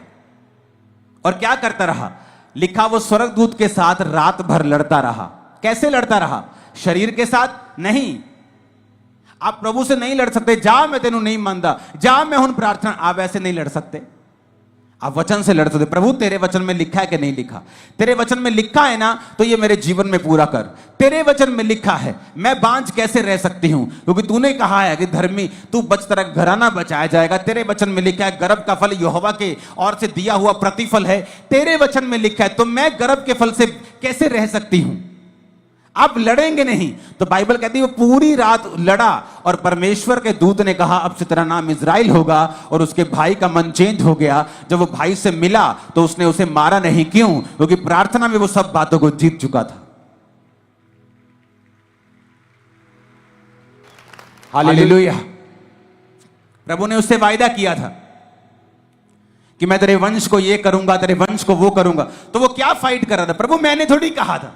और क्या करता रहा? लिखा वो स्वर्गदूत के साथ रात भर लड़ता रहा। कैसे लड़ता रहा? शरीर के साथ नहीं। आप प्रभु से नहीं लड़ सकते, जा मैं तेनू नहीं मानता, जा मैं हुन प्रार्थना, आप ऐसे नहीं लड़ सकते। आप वचन से लड़ सकते। प्रभु तेरे वचन में लिखा है कि नहीं लिखा? तेरे वचन में लिखा है ना, तो ये मेरे जीवन में पूरा कर। तेरे वचन में लिखा है, मैं बांझ कैसे रह सकती हूं? क्योंकि तूने कहा है कि धर्मी तू बच, तेरा घराना बचाया जाएगा। तेरे वचन में लिखा है गर्भ का फल यहोवा के और से दिया हुआ प्रतिफल है। तेरे वचन में लिखा है, तो मैं गर्भ के फल से कैसे रह सकती हूं? आप लड़ेंगे नहीं। तो बाइबल कहती है वो पूरी रात लड़ा और परमेश्वर के दूत ने कहा, अब से तेरा नाम इज़राइल होगा। और उसके भाई का मन चेंज हो गया। जब वो भाई से मिला तो उसने उसे मारा नहीं। क्यों? क्योंकि प्रार्थना में वो सब बातों को जीत चुका था। हालेलुया। प्रभु ने उससे वायदा किया था कि मैं तेरे वंश को ये करूंगा, तेरे वंश को वो करूंगा। तो वो क्या फाइट कर रहा था? प्रभु मैंने थोड़ी कहा था,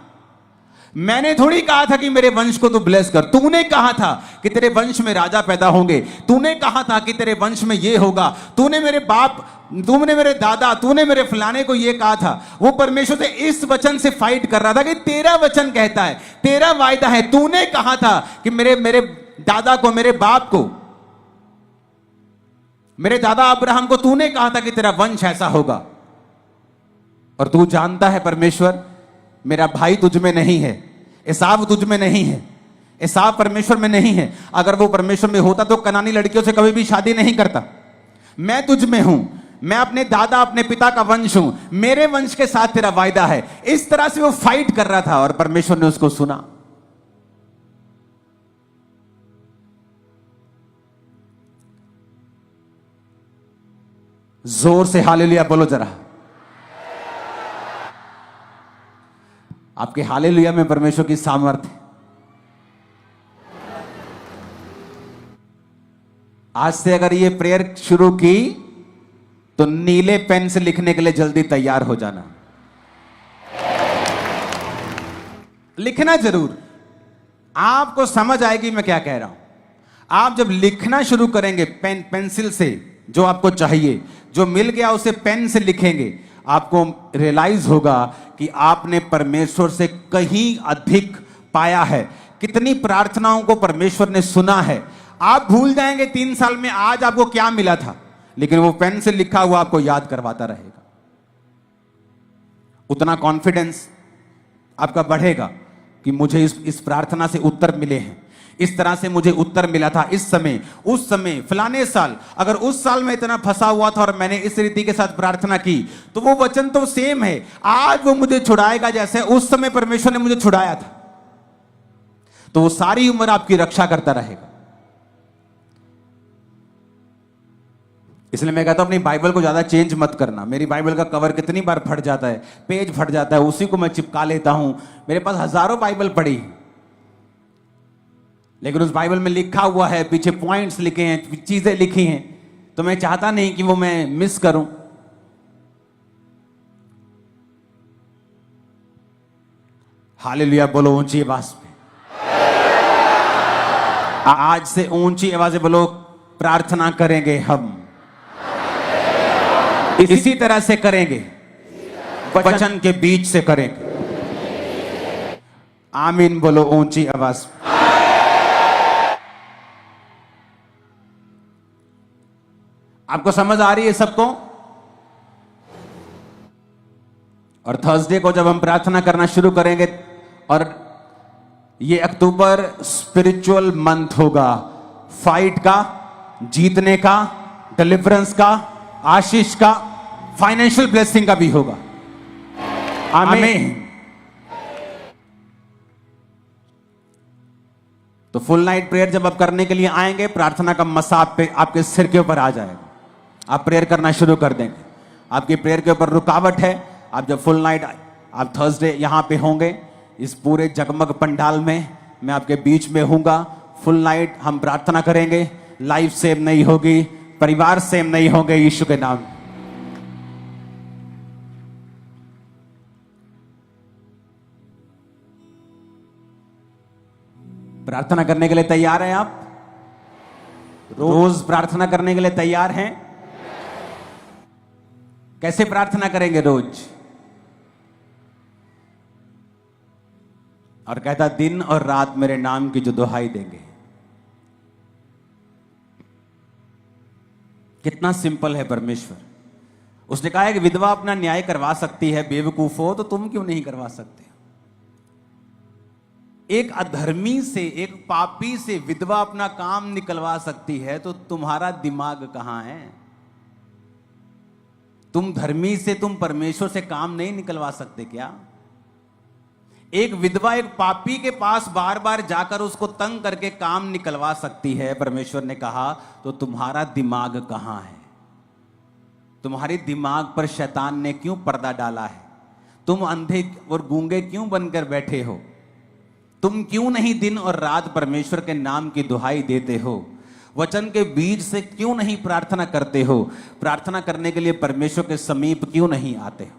मैंने थोड़ी कहा था कि मेरे वंश को तू ब्लेस कर। तूने कहा था कि तेरे वंश में राजा पैदा होंगे, तूने कहा था कि तेरे वंश में ये होगा, तूने मेरे बाप, तूने मेरे दादा, तूने मेरे फलाने को ये कहा था। वो परमेश्वर से इस वचन से फाइट कर रहा था कि तेरा वचन कहता है, तेरा वायदा है, तूने कहा था कि मेरे दादा को, मेरे बाप को, मेरे दादा अब्राहम को तूने कहा था कि तेरा वंश ऐसा होगा। और तू जानता है परमेश्वर, मेरा भाई तुझ में नहीं है, एसाव तुझ में नहीं है, एसाव परमेश्वर में नहीं है। अगर वो परमेश्वर में होता तो कनानी लड़कियों से कभी भी शादी नहीं करता। मैं तुझ में हूं, मैं अपने दादा, अपने पिता का वंश हूं, मेरे वंश के साथ तेरा वायदा है। इस तरह से वो फाइट कर रहा था और परमेश्वर ने उसको सुना। जोर से हालेलुया बोलो जरा। आपके हालेलुया में परमेश्वर की सामर्थ्य। आज से अगर ये प्रेयर शुरू की तो नीले पेन से लिखने के लिए जल्दी तैयार हो जाना। लिखना जरूर, आपको समझ आएगी मैं क्या कह रहा हूं। आप जब लिखना शुरू करेंगे पेंसिल से, जो आपको चाहिए, जो मिल गया उसे पेन से लिखेंगे, आपको रियलाइज होगा कि आपने परमेश्वर से कहीं अधिक पाया है। कितनी प्रार्थनाओं को परमेश्वर ने सुना है। आप भूल जाएंगे 3 साल में आज आपको क्या मिला था, लेकिन वो पेन से लिखा हुआ आपको याद करवाता रहेगा। उतना कॉन्फिडेंस आपका बढ़ेगा कि मुझे इस प्रार्थना से उत्तर मिले हैं, इस तरह से मुझे उत्तर मिला था इस समय, उस समय, फलाने साल। अगर उस साल में इतना फंसा हुआ था और मैंने इस रीति के साथ प्रार्थना की, तो वो वचन तो सेम है। आज वो मुझे छुड़ाएगा जैसे उस समय परमेश्वर ने मुझे छुड़ाया था। तो वो सारी उम्र आपकी रक्षा करता रहेगा। इसलिए मैं कहता हूं अपनी बाइबल को ज्यादा चेंज मत करना। मेरी बाइबल का कवर कितनी बार फट जाता है, पेज फट जाता है, उसी को मैं चिपका लेता हूं। मेरे पास हजारों बाइबल पड़ी, लेकिन उस बाइबल में लिखा हुआ है, पीछे पॉइंट्स लिखे हैं, चीजें लिखी हैं, तो मैं चाहता नहीं कि वो मैं मिस करूं। हालेलुया बोलो ऊंची आवाज पे। आज से ऊंची आवाज से बोलो, प्रार्थना करेंगे हम, इसी तरह से करेंगे, वचन के बीच से करेंगे। आमीन बोलो ऊंची आवाज। आपको समझ आ रही है सबको? और थर्सडे को जब हम प्रार्थना करना शुरू करेंगे, और ये अक्टूबर स्पिरिचुअल मंथ होगा, फाइट का, जीतने का, डिलीवरेंस का, आशीष का, फाइनेंशियल ब्लेसिंग का भी होगा। आमीन। तो फुल नाइट प्रेयर जब आप करने के लिए आएंगे, प्रार्थना का मसा आप पे, आपके सिर के ऊपर आ जाएगा। आप प्रेयर करना शुरू कर देंगे। आपकी प्रेयर के ऊपर रुकावट है, आप जब फुल नाइट, आप थर्सडे यहां पे होंगे, इस पूरे जगमग पंडाल में मैं आपके बीच में हूंगा। फुल नाइट हम प्रार्थना करेंगे। लाइफ सेव नहीं होगी, परिवार सेव नहीं होंगे, यीशु के नाम। प्रार्थना करने के लिए तैयार हैं आप? रोज प्रार्थना करने के लिए तैयार हैं? कैसे प्रार्थना करेंगे रोज? और कहता, दिन और रात मेरे नाम की जो दुहाई देंगे। कितना सिंपल है परमेश्वर। उसने कहा है कि विधवा अपना न्याय करवा सकती है, बेवकूफ हो तो तुम क्यों नहीं करवा सकते? एक अधर्मी से, एक पापी से विधवा अपना काम निकलवा सकती है, तो तुम्हारा दिमाग कहां है? तुम धर्मी से, तुम परमेश्वर से काम नहीं निकलवा सकते क्या? एक विधवा एक पापी के पास बार बार जाकर उसको तंग करके काम निकलवा सकती है, परमेश्वर ने कहा, तो तुम्हारा दिमाग कहां है? तुम्हारे दिमाग पर शैतान ने क्यों पर्दा डाला है? तुम अंधे और गूंगे क्यों बनकर बैठे हो? तुम क्यों नहीं दिन और रात परमेश्वर के नाम की दुहाई देते हो? वचन के बीज से क्यों नहीं प्रार्थना करते हो? प्रार्थना करने के लिए परमेश्वर के समीप क्यों नहीं आते हो?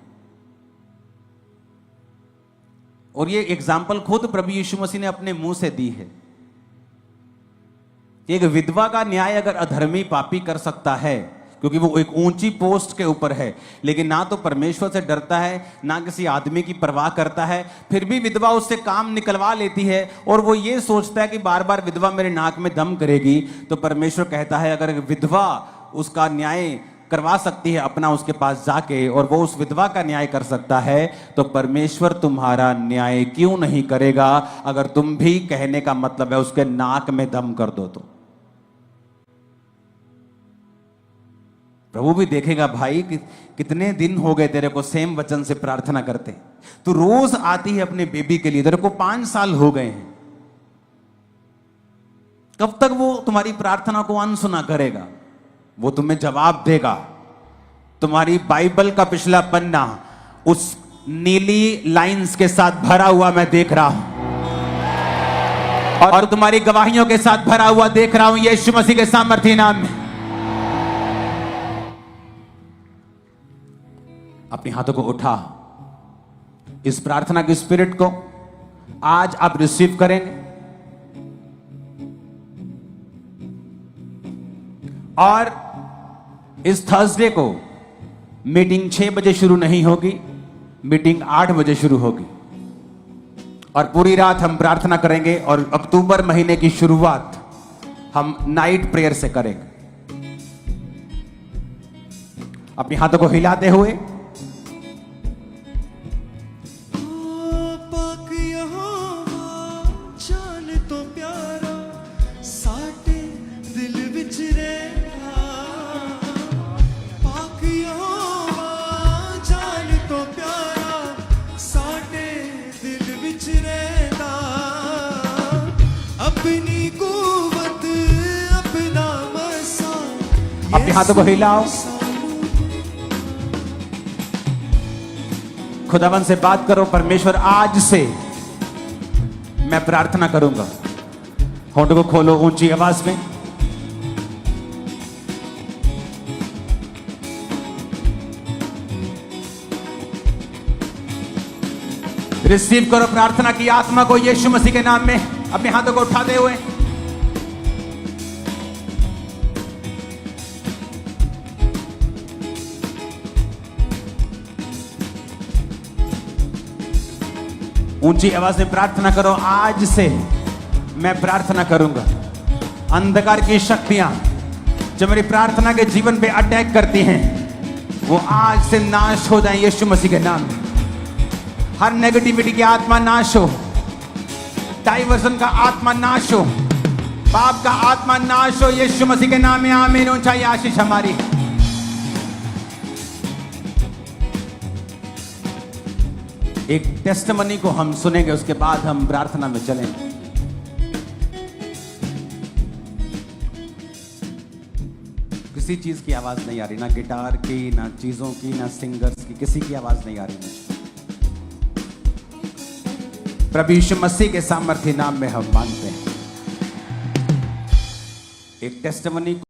और ये एग्जाम्पल खुद प्रभु यीशु मसीह ने अपने मुंह से दी है। एक विधवा का न्याय अगर अधर्मी पापी कर सकता है, क्योंकि वो एक ऊंची पोस्ट के ऊपर है, लेकिन ना तो परमेश्वर से डरता है, ना किसी आदमी की परवाह करता है, फिर भी विधवा उससे काम निकलवा लेती है और वो ये सोचता है कि बार बार विधवा मेरे नाक में दम करेगी, तो परमेश्वर कहता है अगर विधवा उसका न्याय करवा सकती है अपना उसके पास जाके, और वो उस विधवा का न्याय कर सकता है, तो परमेश्वर तुम्हारा न्याय क्यों नहीं करेगा? अगर तुम भी कहने का मतलब है उसके नाक में दम कर दो तो प्रभु भी देखेगा, भाई कितने दिन हो गए तेरे को सेम वचन से प्रार्थना करते, तू रोज आती है अपने बेबी के लिए, तेरे को 5 साल हो गए हैं, कब तक वो तुम्हारी प्रार्थना को अनसुना करेगा? वो तुम्हें जवाब देगा। तुम्हारी बाइबल का पिछला पन्ना उस नीली लाइंस के साथ भरा हुआ मैं देख रहा हूं, और तुम्हारी गवाहियों के साथ भरा हुआ देख रहा हूं यीशु मसीह के सामर्थी नाम में। अपने हाथों को उठा, इस प्रार्थना की स्पिरिट को आज आप रिसीव करेंगे, और इस थर्सडे को मीटिंग 6 बजे शुरू नहीं होगी, मीटिंग 8 बजे शुरू होगी, और पूरी रात हम प्रार्थना करेंगे, और अक्टूबर महीने की शुरुआत हम नाइट प्रेयर से करेंगे। अपने हाथों को हिलाते हुए अपने हाथों को हिलाओ, खुदावन से बात करो, परमेश्वर आज से मैं प्रार्थना करूंगा। होंठ को खोलो ऊंची आवाज में, रिसीव करो प्रार्थना की आत्मा को यीशु मसीह के नाम में, अपने हाथों को उठाते हुए। ऊंची आवाज में प्रार्थना करो, आज से मैं प्रार्थना करूंगा। अंधकार की शक्तियां जो मेरी प्रार्थना के जीवन पे अटैक करती हैं, वो आज से नाश हो जाएं यीशु मसीह के नाम में। हर नेगेटिविटी की आत्मा नाश हो, डाइवर्जन का आत्मा नाश हो, पाप का आत्मा नाश हो यीशु मसीह के नाम में। आमीन। ऊंचाई आशीष हमारी। एक टेस्टमनी को हम सुनेंगे, उसके बाद हम प्रार्थना में चलेंगे। किसी चीज की आवाज नहीं आ रही, ना गिटार की, ना चीजों की, ना सिंगर्स की, किसी की आवाज नहीं आ रही मुझे। प्रभु यीशु मसीह के सामर्थ्य नाम में हम मानते हैं। एक टेस्टमनी